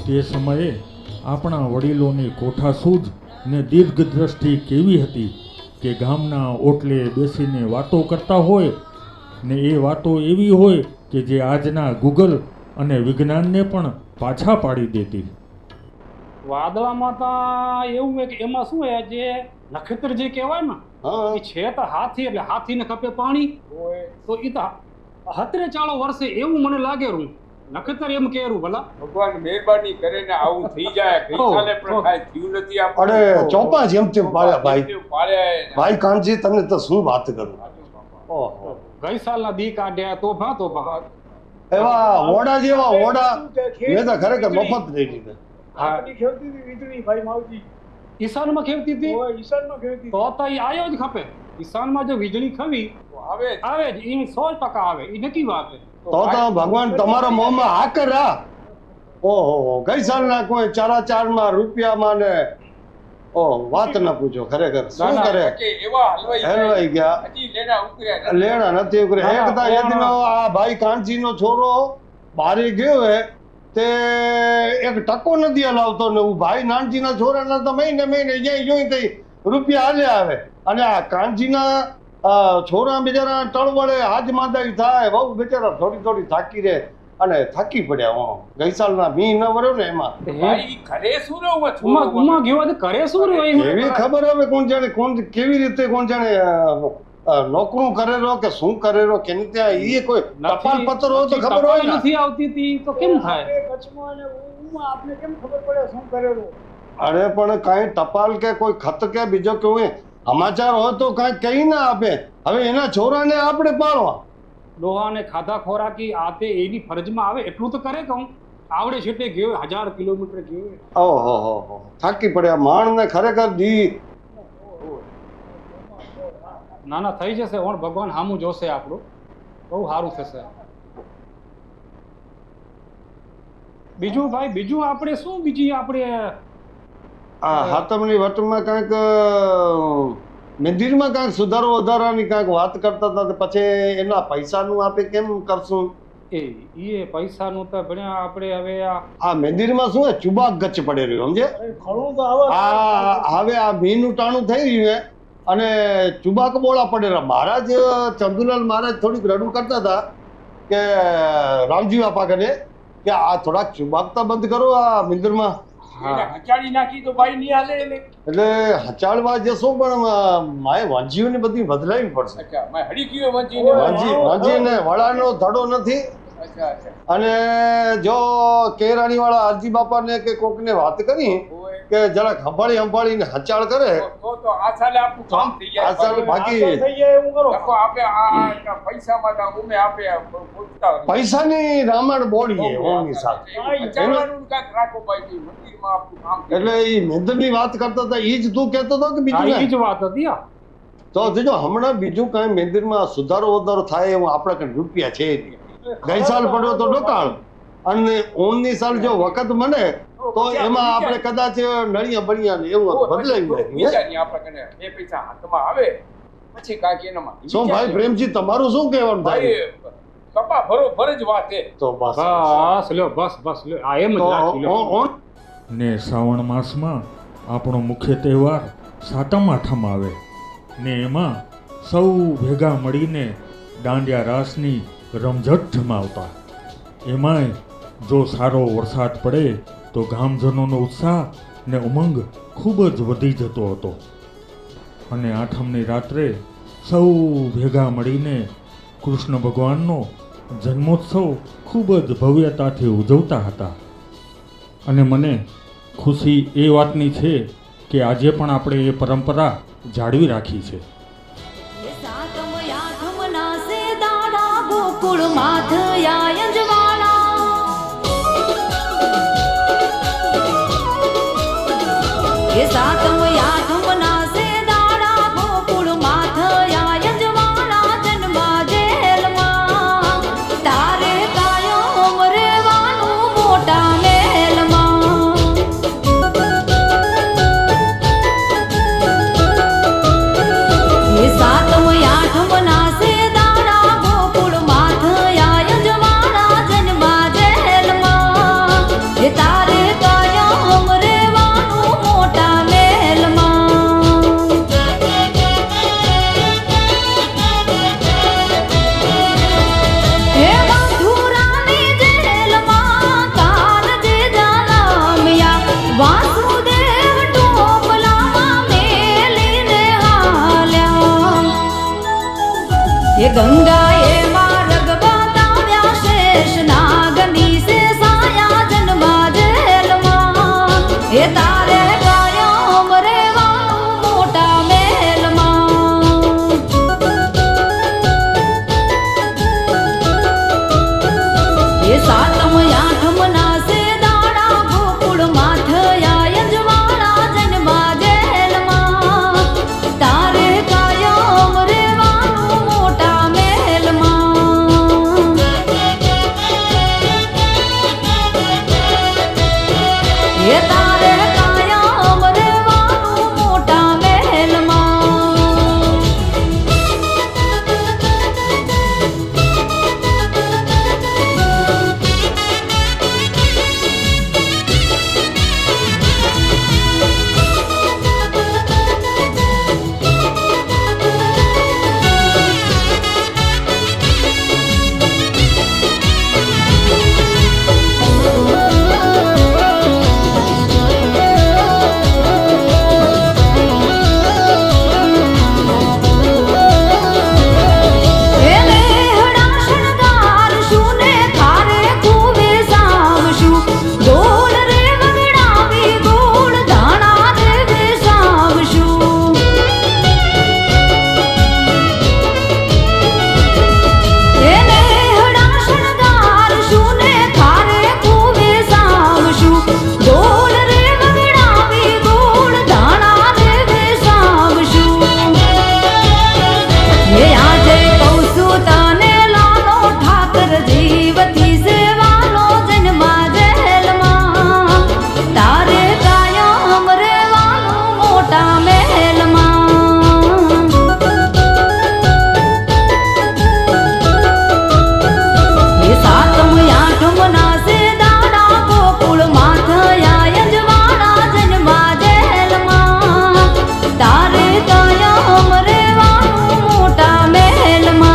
તે સમયે આપણા વડીલોની કોઠાસૂઝ ને દીર્ઘદ્રષ્ટિ કેવી હતી કે ગામના ઓટલે બેસીને વાતો કરતા હોય ને એ વાતો એવી હોય કે જે આજના ગૂગલ અને વિજ્ઞાનને પણ પાછા પાડી દેતી. વાદળામાં તો એવું હોય કે એમાં શું હોય જે નક્ષત્ર જે કહેવાય ને એ છે તો હાથી એટલે હાથીને ખપે પાણી તો એ તો હતરે ચાળો વર્ષે એવું મને લાગે રૂ નખતર એમ કેરું ભલા ભગવાન મહેરબાની કરે ને આવું થઈ જાય ગઈકાલે પણ કાંઈ થયું નથી આપણે અરે ચોપા જેમ તેમ પાડ્યા ભાઈ પાડ્યા ભાઈ કાનજી તમને તો શું વાત કરું ઓહો ગઈ સાલના દી કાઢ્યા તો ભા એવા ઓડા જેવા ઓડા મેં તો ખરેખર મફત લઈ લીધા ઈશાનમાં ખેવતી હતી તો એ આવ્યો જ ખપે ઈશાનમાં જો વીજળી ખવી આવે જ એ 100% આવે એ નક્કી વાત છે તો ભગવાન તમારા મોંમાં હાકર આ ઓહો ગઈ સાલના કોઈ 4 માં રૂપિયામાં ને ઓહ વાત ન પૂછો ખરેખર શું કરે એવા હલવાઈ ગયા હજી લેણા ઉતર્યા લેણા નથી ઉકરે એકતા યદિનો આ ભાઈ કાનજીનો છોરો બારે ગયો હે તે એક ટકો નથી હલાવતો ને હું ભાઈ નાનજીના છોરાના તો મહિને જ્યાં જોઈ તઈ રૂપિયા હાલ્યા આવે અને આ કાનજીના છોરા બિચારા ટળવળે હાથ માદાઈ થાય બહુ બિચારા થોડી થાકી રહે અને થાકી પડ્યા ગઈ સાલના મી ન વર્યો ને એમાં ભાઈ કરે શું રહ્યો ઉમા ગયો કરે શું રહ્યો એવી ખબર હવે કોણ જાણે કોણ કેવી રીતે કોણ જાણે નોકરું કરેલો કે શું કરેલો કે ત્યાં એ કોઈ ટપાલ પત્ર હોય તો ખબર હોય નથી આવતી હતી તો કેમ થાય આપને કેમ ખબર પડે શું કરેલું અરે પણ કાંઈ ટપાલ કે કોઈ ખત કે બીજો કે હોય સમાચાર હોય તો કાંઈ કહી ના આપે હવે એના છોરાને આપણે પાડવા ડોહાને ખાધા ખોરાકી આ તે એની ફરજમાં આવે એટલું તો કરે કહું આવડે છેટે ગયો 1000 કિલોમીટર ગયો ઓહો થાકી પડ્યા માણને ખરેખર દી ના થઈ જશે ઓણ ભગવાન હામું જોશે આપણું બહુ સારું થશે બીજું ભાઈ બીજું આપણે શું બીજી આપણે આ હાતમની વટમાં કાંઈક મંદિરમાં કાંઈક સુધારો વધારાની કાંઈક વાત કરતા હતા પછી એના પૈસાનું આપણે કેમ કરશું એ પૈસાનું તો ભણ્યા આપણે હવે આ મંદિરમાં શું ચુબાક ગચ્ચ પડે રહ્યું સમજે હવે આ ભીનું ટાણું થઈ રહ્યું હે અને ચુબાક બોળા પડેલા મહારાજ ચંદુલાલ મહારાજ થોડીક રડું કરતા હતા કે રામજી બાપા કને કે આ થોડાક ચુબાક તો બંધ કરો આ મંદિરમાં હચાડી નાખી તો ભાઈ નહીં હાલે એટલે હચાડવા જશો પણ માએ વાંજીઓને બધી બદલાવી પડશે અચ્છા મેં હડી ગયો વાંજીને વડાનો ધડો નથી અને જો કેરાણી વાળા અરજી બાપાને કે કોકને વાત કરી કે જરાક સંભાળીને હચાળ કરે તો આ સાલે આપણું કામ થઈ જાય આ સાલ બાકી થઈ જાય એવું કરો આપે આ પૈસામાં તો ઉમે આપે પૂછતા પૈસાની રામણ બોડીએ ઓની સાથે હચાડવાનું કાંઈક રાખો ભાઈ મંદિરમાં આપણું કામ એટલે એ મેંદરની વાત કરતા હતા એ જ તું કહેતો હતો કે બીજું એ જ વાત હતી તો જો હમણાં બીજું કાંઈ મંદિરમાં સુધારો વધારો થાય એવું આપણે કઈ રૂપિયા છે ગઈ સાલ પડ્યો તો ડોકાળ અને ઓનની સાલ જો વખત મળે તો એમાં આપણે કદાચ નળિયા બળિયા ને એવું બદલાવી નાખીએ આપણે બે પૈસા હાથમાં આવે પછી કાંઈક એનામાં શું ભાઈ પ્રેમજી તમારું શું કહેવાનું થાય કપા બરોબર જ વાત છે તો બસ બસ લ્યો આ એમ જ રાખી લ્યો ને શ્રાવણ માસમાં આપણો મુખ્ય તહેવાર સાતમ આઠમ આવે ને એમાં સૌ ભેગા મળીને દાંડિયા રાસની રમઝટ જમાવતા એમાંય જો સારો વરસાદ પડે તો ગામજનોનો ઉત્સાહ ને ઉમંગ ખૂબ જ વધી જતો હતો અને આઠમની રાત્રે સૌ ભેગા મળીને કૃષ્ણ ભગવાનનો જન્મોત્સવ ખૂબ જ ભવ્યતાથી ઉજવતા હતા અને મને ખુશી એ વાતની છે કે આજે પણ આપણે એ પરંપરા જાળવી રાખી છે સાતમ યાઠમ ના સે દાડા ગોકુળ માથ યજવાના જન્મા જેલમાં તારે કાયમ રેવાનું મોટા મહેલમાં એ સાતમ યાઠમ ના સે દાડા ગોકુળ માથ યજવાના જન્મા જેલમાં એ તારે કાયમ રેવાનું મોટા વાસુદેવ ટોપલામાં મેલીને હાલ્યા એ ગંગાએ માં રગ બતાવ્યા શેષ નાગની એ તારે કાયમ રહેવાનું મોટા મહેલમાં. એ સાતમ આઠમ ના સે દાડા ગોકુળમાં થયા યજવાણા જન્મા જેલમાં. તારે કાયમ રહેવાનું મોટા મહેલમાં. એ તારે કાયમ રહેવાનું મોટા મહેલમાં. એને હડા શણગારશું ને થારે કુવે સાવશું. ઢોલ રે વગડાવી ગોળ ધાણા રે વેસાવશું. એને હડા શણગારશું ને થારે કુવે સાવશું. ઢોલ રે વગડાવી ગોળ ધાણા રે વેસાવશું. એ આજે કહું છું તને લાલો ઠાકર જીવતી સેવાનો જન્મા જેલમાં. તારે કાયમ રહેવાનું મોટા મહેલમાં. એ સાતમ આઠમ ના સે દાડા ગોકુળમાં થયા યજવાણા જન્મા જેલમાં. તારે કાયમ રહેવાનું મોટા મહેલમાં.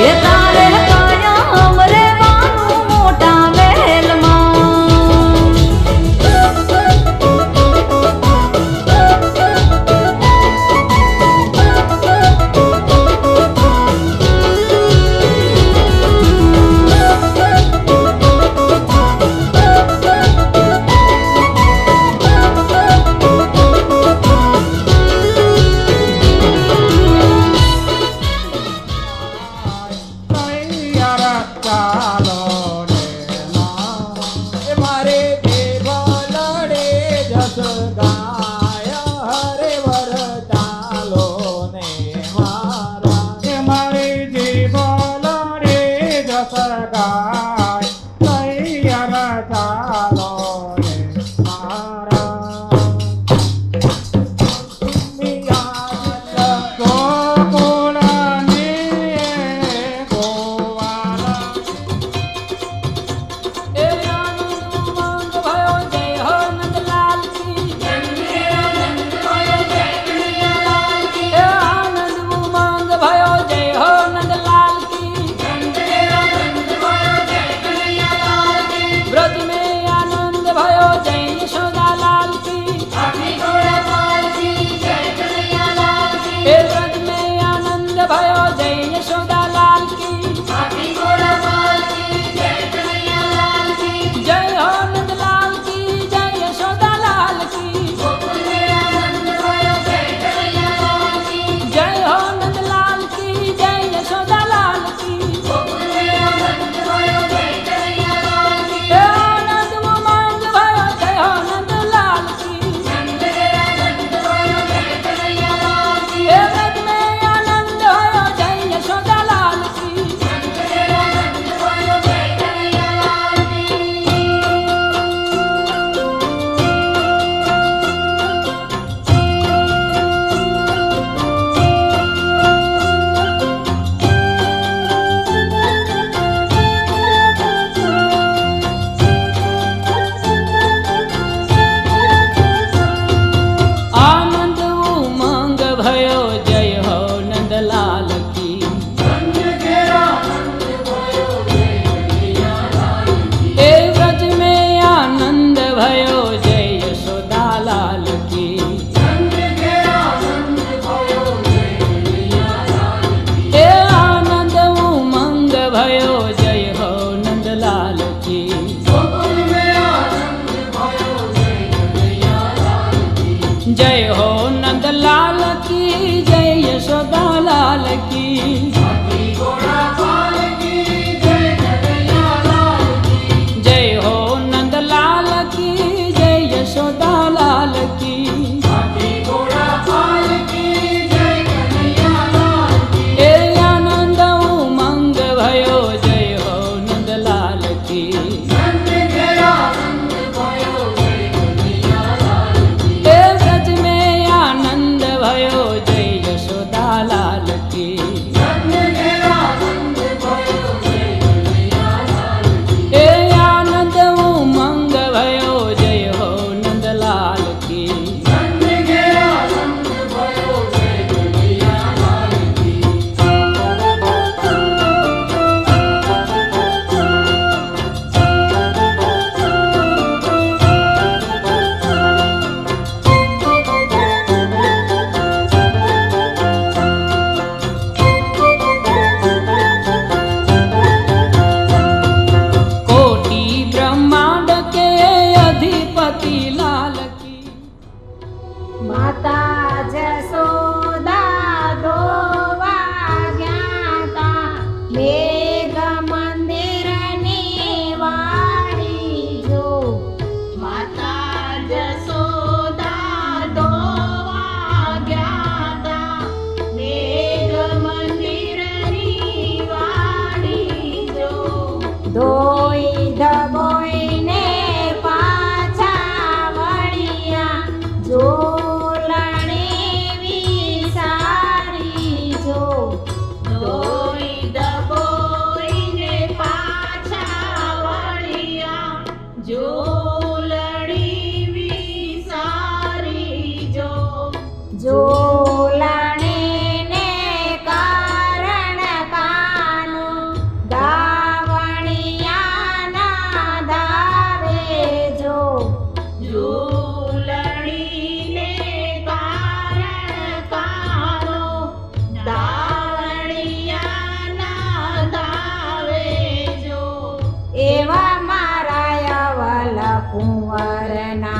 એ તારે કાયમ રહેવાનું મોટા મહેલમાં. એ આનંદ મંગ ભયો જય હો નંદલાલ કી જય. जय हो नंदलाल की जय यशोदा लाल की जय हो नंदलाल की जय यशोदा लाल की ए आनंद उमंग भयो जय हो नंदलाल की ए सच में आनंद भयो जय यशोदा लाल की ए आनंद उमंग भयो जय हो नंदलाल की कोटि ब्रह्मांड के अधिपति लाल की माता जसोदा धोवा ज्ञाता मेघ मंदिर निवाड़ी जो माता जसोदा धोवा ज्ञाता मेघ मंदिर निवाड़ी जो धोई धबोईने पाछा वळिया झोलणे विसारी जो धोई धबोईने पाछा वळिया झोलणी विसारी जो झोलणे ने कारण कानो धावणिया ना धावे जो झूलणीने कारण कानो धावणिया ना धावे जो एवा मारा यवला कुंवरना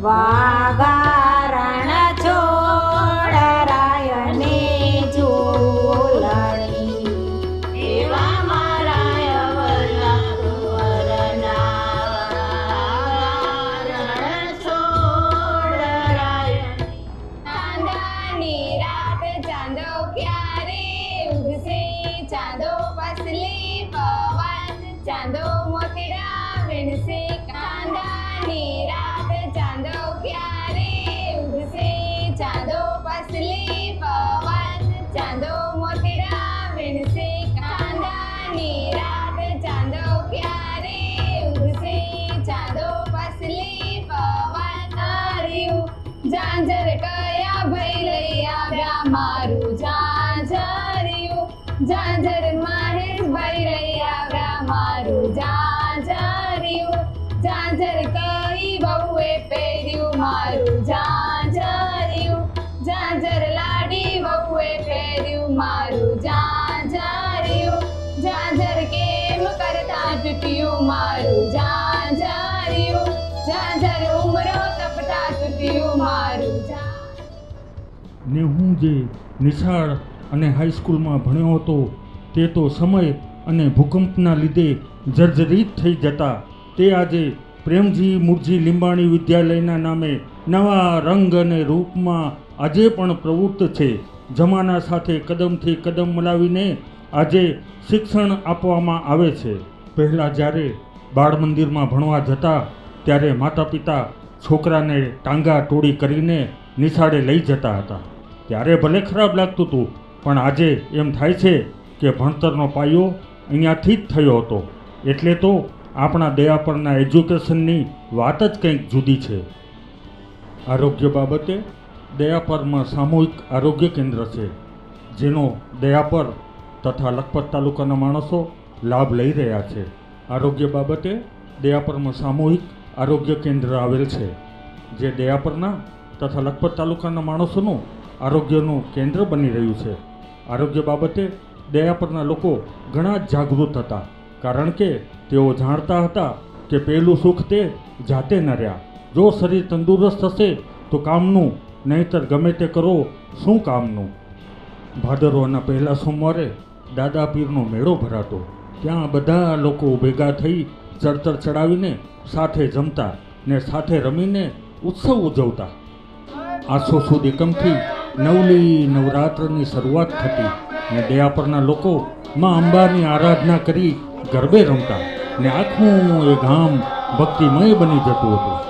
वागारण छोड़रायने झूलणी एवा मारा यवला कुंवरना वागारण छोड़रायने चांदनी रात चांदो प्यारे उगसे चांदो पसली पवन चांदो मोतीड़ा विनसे चांदनी रात चांदो प्यारे उगसे चांदो पसली पवन चांदो मोतीड़ा विनसे चांदनी रात चांदो प्यारे उगसे चांदो पसली पवन हरियु झांझर कया भैलैया व्या मारू झांझरियु झांझर महेश भैलैया व्या मारू झांझरियु झांझर कई बहुए पेरियु मारू झांझरियु झांझर लाडी बहुए पेरियु मारू झांझरियु झांझर केम करता टूटियु मारू झांझरियु झांझर उमरो तपता टूटियु मारू झांझर ને હું જે નિશાળ અને હાઈસ્કૂલમાં ભણ્યો હતો તે તો સમય અને ભૂકંપના લીધે જર્જરિત થઈ જતા તે આજે પ્રેમજી મુરજી લીંબાણી વિદ્યાલયના નામે નવા રંગ અને રૂપમાં આજે પણ પ્રવૃત્ત છે. જમાના સાથે કદમથી કદમ મલાવીને આજે શિક્ષણ આપવામાં આવે છે. પહેલાં જ્યારે બાળ મંદિરમાં ભણવા જતા ત્યારે માતા પિતા છોકરાને ટાંગા ટોળી કરીને નિશાળે લઈ જતા હતા. ત્યારે ભલે ખરાબ લાગતું હતું, પણ આજે એમ થાય છે કે ભણતરનો પાયો અહીંયાથી જ થયો હતો. એટલે તો આપણા દયાપરના એજ્યુકેશનની વાત જ કંઈક જુદી છે. આરોગ્ય બાબતે દયાપરમાં સામૂહિક આરોગ્ય કેન્દ્ર છે, જેનો દયાપર તથા લખપત તાલુકાના માણસો લાભ લઈ રહ્યા છે. આરોગ્ય બાબતે દયાપરમાં સામૂહિક આરોગ્ય કેન્દ્ર આવેલ છે, જે દયાપરના તથા લખપત તાલુકાના માણસોનું આરોગ્યનું કેન્દ્ર બની રહ્યું છે. આરોગ્ય બાબતે દયાપરના લોકો ઘણા જ જાગૃત હતા, કારણ કે તેઓ જાણતા હતા કે પહેલું સુખ તે જાતે ન રહ્યા. જો શરીર તંદુરસ્ત હશે તો તો કામનું, નહીંતર ગમે તે કરો શું કામનું. ભાદરવાના પહેલા સોમવારે દાદા પીરનો મેળો ભરાતો. ત્યાં બધા લોકો ભેગા થઈ ચડતર ચડાવીને સાથે જમતા ને સાથે રમીને ઉત્સવ ઉજવતા. આસો સુદ એકમથી નવલી નવરાત્રની શરૂઆત થતી ને દયાપરના લોકો માં અંબાની આરાધના કરી ગરબે રમતા ને આખું એ ગામ ભક્તિમય બની જતું હતું.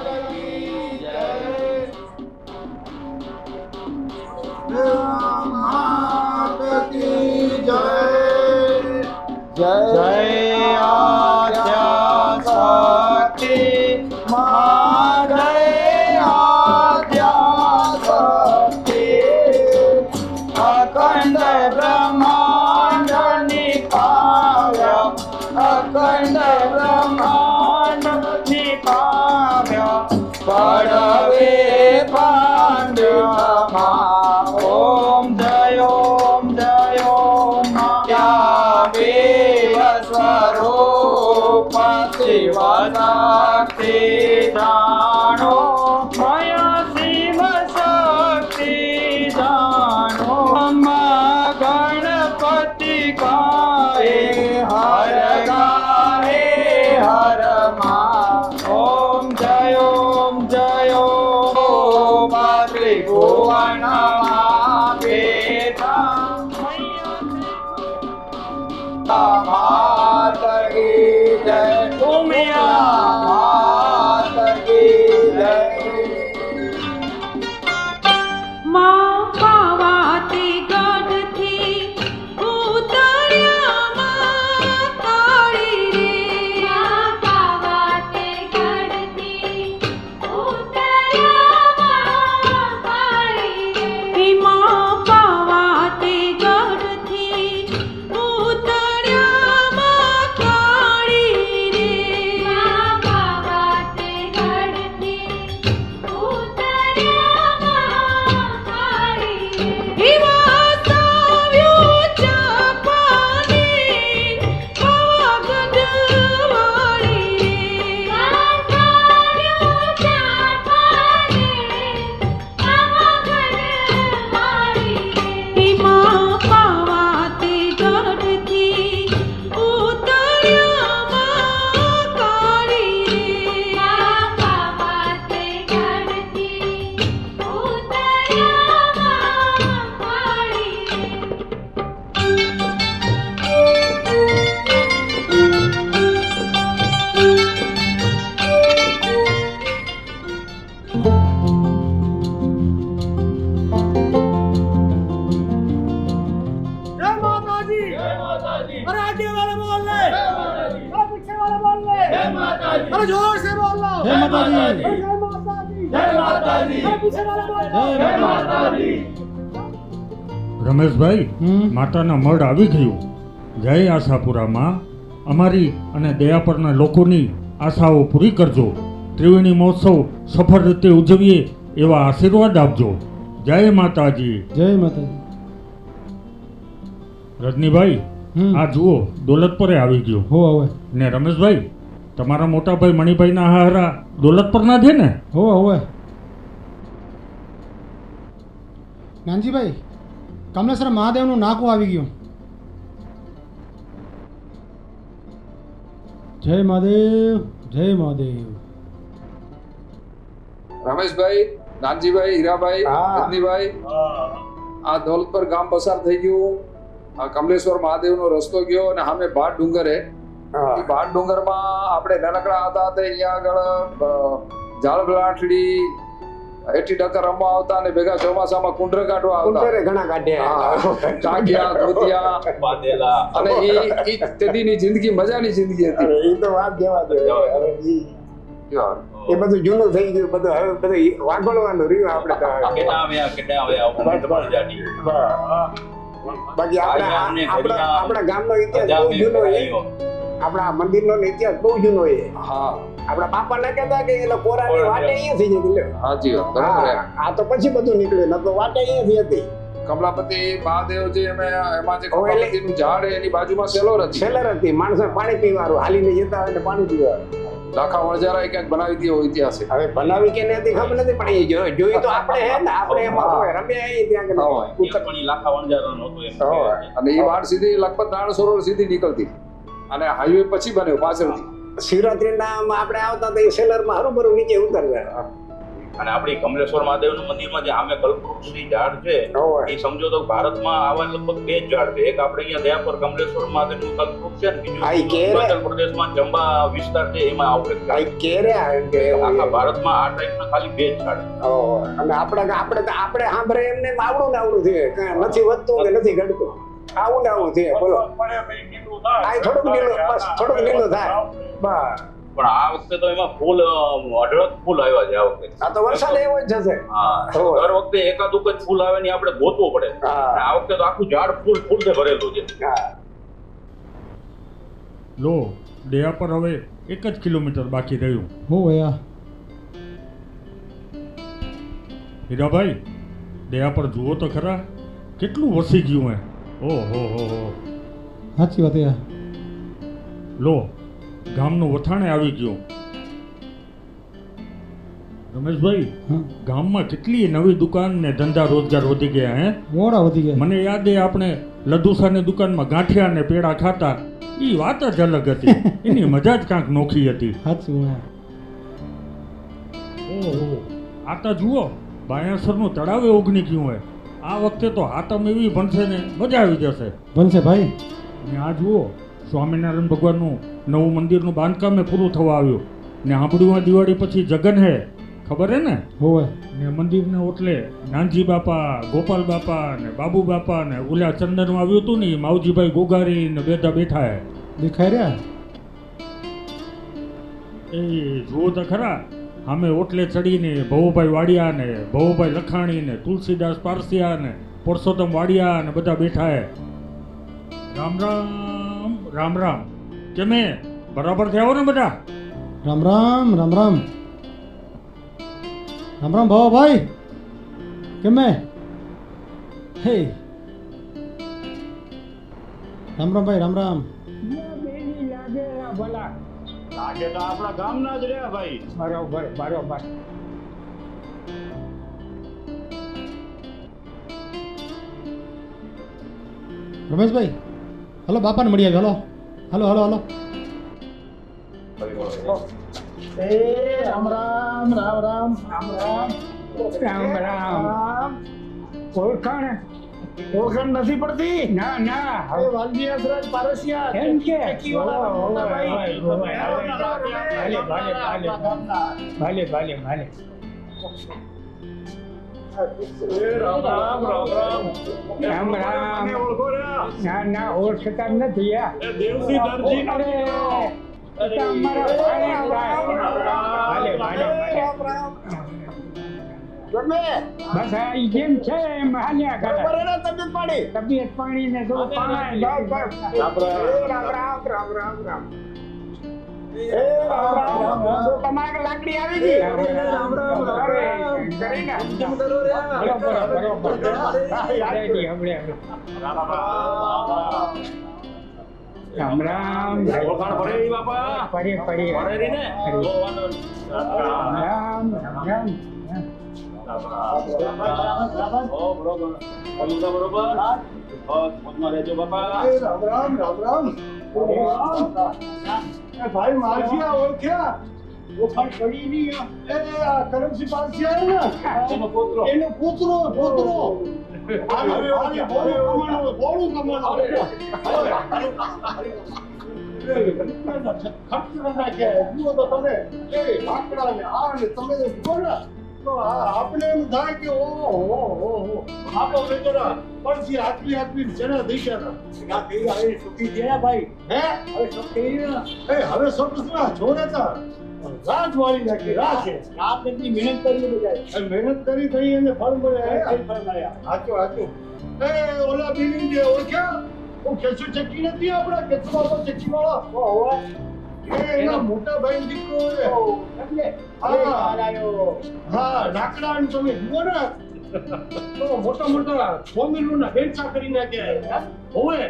રમેશભાઈ, માતાના મઢ આવી ગયું. જય આશાપુરામાં અમારી અને દયાપરના લોકોની આશાઓ પૂરી કરજો. ત્રિવેણી મહોત્સવ સફળ રીતે ઉજવીએ એવા આશીર્વાદ આપજો. જય માતાજી. જય માતાજી. રજનીભાઈ, આ જુઓ દોલતપુરે આવી ગયો. હો હવે. ને રમેશભાઈ, તમારા મોટા ભાઈ મણિભાઈના હારા દોલતપુરના છે ને? હો હવે. નાનજીભાઈ, કમલેશ્વર મહાદેવનું નાકું આવી ગયું. જય મહાદેવ, જય મહાદેવ. રમેશભાઈ, નાનજીભાઈ, હીરાભાઈ, રજનીભાઈ, આ દોલતપર ગામ પસાર થઈ ગયું. આ કમલેશ્વર મહાદેવનો રસ્તો ગયો અને સામે ભાટ ડુંગર હે. ભાટ ડુંગરમાં આપણે નાનકડા હતા તે અહીંયા આગળ ઝાડબલાઠડી 80% રમવા આવતા અને ભેગા ચોમાસામાં કુંડર કાઢવા આવતા. ઘણા કાઢ્યા, ટાંકિયા, ધોતિયા બાંધેલા, અને ઈ તેદીની જિંદગી મજાની જિંદગી હતી. એ તો વાત જવા દે. એ બધું જૂનું થઈ ગયું, બધું હવે બધું વાગોળવાનું રહ્યું. આપણે બાકી આપણા ગામનો ઇતિહાસ બહુ જૂનો છે. આપણા મંદિરનો ઇતિહાસ બહુ જૂનો છે. હા, આપણા બાપા ના કહેતા કે એટલે કોરાની વાટે અહીંયા થઈ જતી. સાચી વાત, બરાબર. આ તો પછી બધું નીકળ્યું, ન તો વાટે અહીંયાથી હતી. કમલાપતિ મહાદેવ જે એમાં જે કમલાપતિનું ઝાડ એની બાજુમાં સેલોર હતી. સેલર હતી, માણસો પાણી પીવાનું હાલીને જતા હોય ને પાણી પીવાનું. લાખા વણજારાએ ક્યાંક બનાવી દીધો ઐતિહાસિક. હવે બનાવી કે નથી ખબર નથી પણ એ જોઈ તો આપણે હે ને આપણે એમાં કોઈ રમ્યા એ ત્યાં કે અને એ વાડ સીધી લખપત નારાયણ સરોવર સીધી નીકળતી અને હાઈવે પછી બન્યો પાછળથી. શિવરાત્રીના આપણે આવતા તો એ સેલરમાં હરુભરું નીચે ઉતરતા. અને આપણી કમલેશ્વર મહાદેવનું મંદિરમાં જે આમે કલ્પવૃક્ષની ઝાડ છે એ સમજો તો ભારતમાં આવા લગભગ 2 જ ઝાડ છે. એક આપણે અહીંયા દયાપર કમલેશ્વર મહાદેવનું કલ્પવૃક્ષ છે ને બીજું હિમાચલ પ્રદેશમાં ચંબા વિસ્તાર છે એમાં આવું આખા ભારતમાં આ ટાઈપના ખાલી 2 જ ઝાડ. અને આપણે સાંભળે એમને આવડું ને આવડું છે નથી વધતું કે નથી ઘટતું આવું ને આવું છે બોલો થોડુંક લીલું થાય બસ. પણ આ વખતે તો એમાં ફૂલ અઢળક ફૂલ આવ્યા છે આ વખતે. આ તો વરસાદ એવો જ જશે. દર વખતે એકાદુક જ ફૂલ આવે ને આપણે ગોતવું પડે. આ વખતે તો આખું ઝાડ ફૂલથી ભરેલું છે. લો દયા પર હવે 1 જ કિલોમીટર બાકી રહ્યું. હો ભૈયા હીરાભાઈ દયા પર જુઓ તો ખરા કેટલું વસી ગયું હે. ઓહો હો સાચી વાત યાર. લો ગામનું વથાણે આવી ગયું. રમેશભાઈ ગામમાં કેટલી નવી દુકાન ને ધંધા રોજગાર વધી ગયા હે. મોડા વધી ગયા. મને યાદ હે આપણે લડુસાની દુકાનમાં ગાંઠિયા ને પેડા ખાતા એ વાત જ અલગ હતી. એની મજા જ કાંક નોખી હતી. સાચું. ઓહો આ તો જુઓ બાયાસરનું તળાવે ઓગણી ગયું હે. આ વખતે તો હાતમ એવી બનશે ને મજા આવી જશે. બનશે ભાઈ. ને આ જુઓ સ્વામિનારાયણ ભગવાનનું નવું મંદિરનું બાંધકામ પૂરું થવા આવ્યું ને સાંભળ્યું દિવાળી પછી જગન હે ખબર હે ને. હોય ને મંદિરને ઓટલે નાનજી બાપા ગોપાલ બાપા ને બાબુ બાપા ને ઓલા ચંદનમાં આવ્યું હતું ને માવજીભાઈ ગોગારી ને બેઠા બેઠા હે દેખાય રહ્યા. એ જુઓ તો ખરા અમે ઓટલે ચડીને ભવુભાઈ વાડિયા ને ભવુભાઈ લખાણી ને તુલસીદાસ પારસિયા ને પરસોત્તમ વાડિયા ને બધા બેઠા હે. રામ રામ રામ રામ. કેમે બરાબર થયા ને બધા? રામ રામ રામ રામ રામ રામ ભાઈ કેમે હે રામ રામ ભાઈ રામ રામ. લાગે તો આપણા ગામના જ રહ્યા ભાઈ. બરોબર બરોબર. રમેશભાઈ હલો બાપાને મળી આવ્યો. Hello hello hello hello. Ram Ram Ram Ram Ram Ram Ram Ram. ઓળખાણ નથી પડતી? ના ના હવે વાલજી હસરાજ પારસિયા એમ કે મોટા ભાઈ. ભલે ભલે ભલે. રામ રામ રામ રામ રામ રામ. ના ના ઓળખતા નથી. દેવસી દરજી અમારા બસ આ જેમ છે એમ હાલ્યા કરે. તબિયત પાણી ને તો તમારે લાકડી આવી ગઈ. રામ રામ. પડી પડી રામ રામ. ભાઈ મારસિયા ઓળખ્યા? પડી નહીં. કરમસિંહ પારસિયા એનો પુત્રો બોલું કમાણો આપણે એમ થાય કે ઓહો આપો બેચારા પડથી આટલી આટલી જણા થઈ ગયા સુખી ગયા ભાઈ. હે હવે સપના છોડે તા રાત વાળી નાખી. રાત એટલી મહેનત કરી મહેનત કરી તો એને ફળ મળે. સાચું સાચું. ઓલા બીની જે ઓળખ્યા કેસુ ચક્કી નથી આપડા કેસુ બાપા ચક્કી વાળા એના મોટા ભાઈ દીકરો હા લાકડા તમે જુઓ ને તો મોટા મોટા ફોર્મ્યુલા ના બેન્ચા કરી નાખ્યા. હવે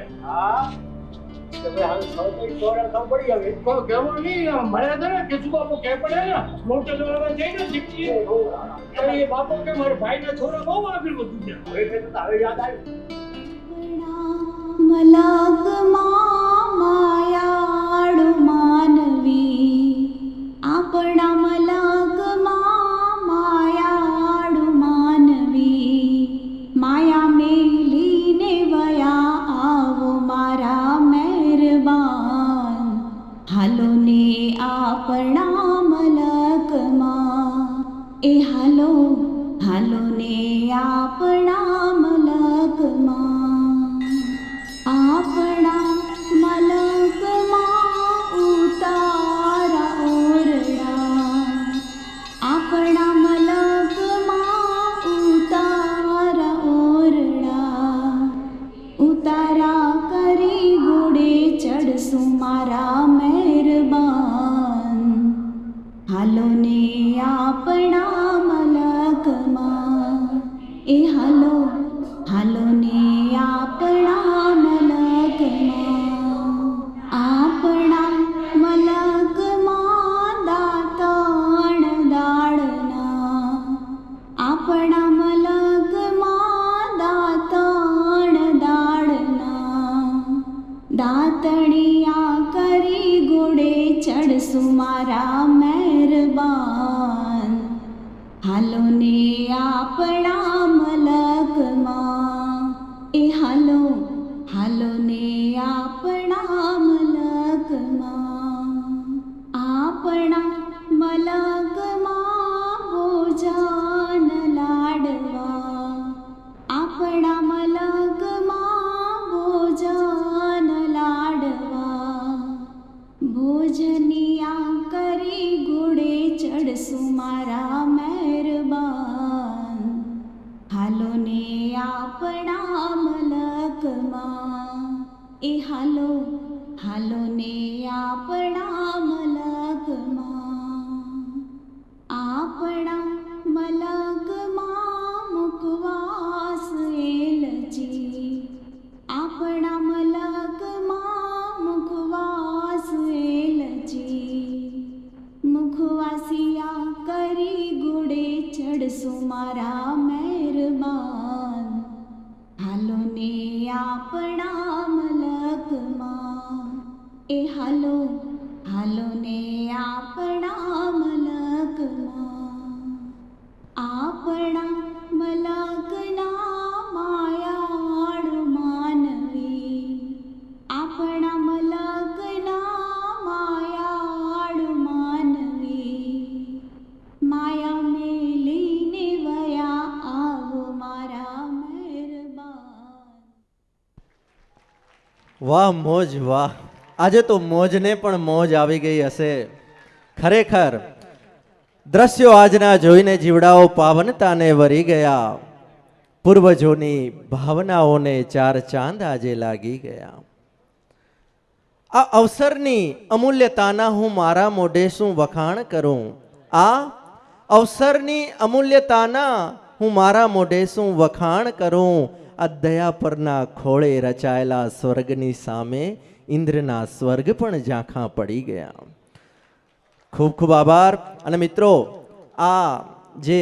કેવું નહીં મળે છે ને કેશુ બાપુ કે પડે ને મોટે દોડવા જઈને શીખીએ એ બાપુ કે મારા ભાઈના છોરા બહુ આગળ વધુ છે હવે યાદ આવ્યું મલકમાં માયાળુ માનવી આપણા મલકમાં માયાળુ માનવી માયા મેલીને વયા આવો મારા મહેરબાન હાલો ને આપણા મલકમાં એ હાલો હાલો ને આપણા મલકમાં આપણા મલકમાં ઉતારા ઓરડા આપણા મલકમાં ઉતારા ઓરડા ઉતારા કરી ઘોડે ચડશું મારા મહેરબાન હાલો ને આપણા મલકમાં એ હાલો હાલો ને આપણા મલકમાં આપણા મલકમાં દાતાણ દાળના આપણા મલકમાં દાતાણ દાળના દાતણિયા કરી ઘોડે ચડશું મારા મહેરબાન હાલો ને આપણા મલકમાં એ હાલો હાલો ને આપણા મલકમાં આપણા મલકમાં ભોજન લાડવા આપણા મલકમાં ભોજન લાડવા ભોજનિયા કરી ઘોડે ચડશું મારા મહેરબાન હાલો ને આપણા મલકમાં એ હાલો હાલો ને આપણા મલકમાં આપણા મલકમાં મુકવાસ એલચી આપણા મલકમાં મુખવાસ એલચી મુખવાસિયા કરી ઘોડે ચડશું મારા મહેરબાન હાલો ને આપણા મલકમાં એ હાલો હાલો ને આપણા મલકમાં આપણા મલકના માયાળુ માનવી આપણા મલકના માયાળુ માનવી માયા મેલીને વયા આવો મારા મહેરબાન વાહ મોજ વાહ આજે તો મોજને પણ મોજ આવી ગઈ હશે ખરેખર દ્રશ્યો આજના જોઈને જીવડાઓ પાવનતાને વરી ગયા પૂર્વજોની ભાવનાઓને ચાર ચાંદ આજે લાગી ગયા આ અવસરની અમૂલ્યતાના હું મારા મોઢે શું વખાણ કરું આ અવસરની અમૂલ્યતાના હું મારા મોઢે શું વખાણ કરું આ દયા પરના ખોળે રચાયેલા સ્વર્ગની સામે ઇન્દ્રના સ્વર્ગ પણ ઝાંખા પડી ગયા ખૂબ ખૂબ આભાર અને મિત્રો આ જે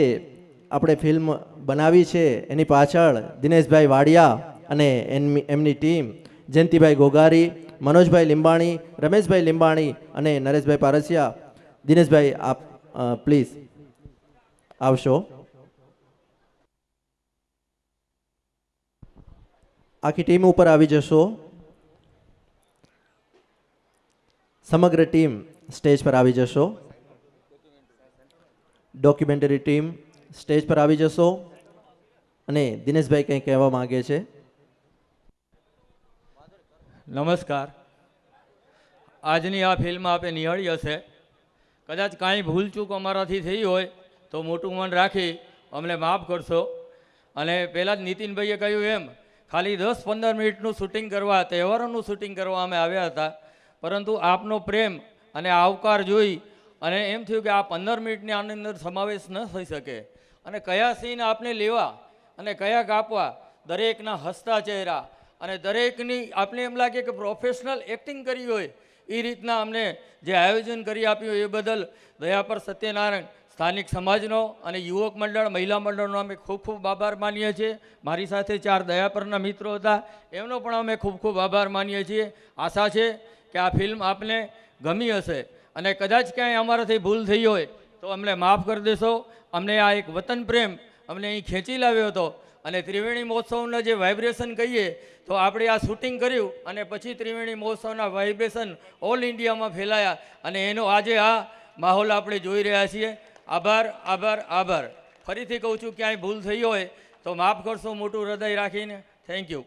આપણે ફિલ્મ બનાવી છે એની પાછળ દિનેશભાઈ વાડિયા અને એમની ટીમ જયંતિભાઈ ગોગારી મનોજભાઈ લીંબાણી રમેશભાઈ લીંબાણી અને નરેશભાઈ પારસિયા દિનેશભાઈ આપ પ્લીઝ આવશો આખી ટીમ ઉપર આવી જશો સમગ્ર ટીમ સ્ટેજ પર આવી જશો ડોક્યુમેન્ટરી ટીમ સ્ટેજ પર આવી જશો અને દિનેશભાઈ કંઈ કહેવા માંગે છે નમસ્કાર આજની આ ફિલ્મ આપે નિહાળી હશે કદાચ કાંઈ ભૂલચૂક અમારાથી થઈ હોય તો મોટું મન રાખી અમને માફ કરશો અને પહેલાં જ નીતિનભાઈએ કહ્યું એમ ખાલી 10-15 મિનિટનું શૂટિંગ કરવા તહેવારોનું શૂટિંગ કરવા અમે આવ્યા હતા પરંતુ આપનો પ્રેમ અને આવકાર જોઈ અને એમ થયું કે આ 15 મિનિટની આની અંદર સમાવેશ ન થઈ શકે અને કયા સીન આપને લેવા અને કયા કાપવા દરેકના હસતા ચહેરા અને દરેકની આપણે એમ લાગે કે પ્રોફેશનલ એક્ટિંગ કરી હોય એ રીતના અમને જે આયોજન કરી આપ્યું એ બદલ દયાપર સત્યનારાયણ સ્થાનિક સમાજનો અને યુવક મંડળ મહિલા મંડળનો અમે ખૂબ ખૂબ આભાર માનીએ છીએ. મારી સાથે 4 દયાપરના મિત્રો હતા, એમનો પણ અમે ખૂબ ખૂબ આભાર માનીએ છીએ. આશા છે કે આ ફિલ્મ આપને ગમી હશે અને કદાચ ક્યાંય અમારાથી ભૂલ થઈ હોય તો અમને માફ કરી દેશો. અમને આ એક વતન પ્રેમ અમને અહીં ખેંચી લાવ્યો હતો અને ત્રિવેણી મહોત્સવના જે વાઇબ્રેશન કહીએ તો આપણે આ શૂટિંગ કર્યું અને પછી ત્રિવેણી મહોત્સવના વાઇબ્રેશન ઓલ ઇન્ડિયામાં ફેલાયા અને એનો આજે આ માહોલ આપણે જોઈ રહ્યા છીએ. આભાર આભાર આભાર. ફરીથી કહું છું ક્યાંય ભૂલ થઈ હોય તો માફ કરશો મોટું હૃદય રાખીને. Thank you.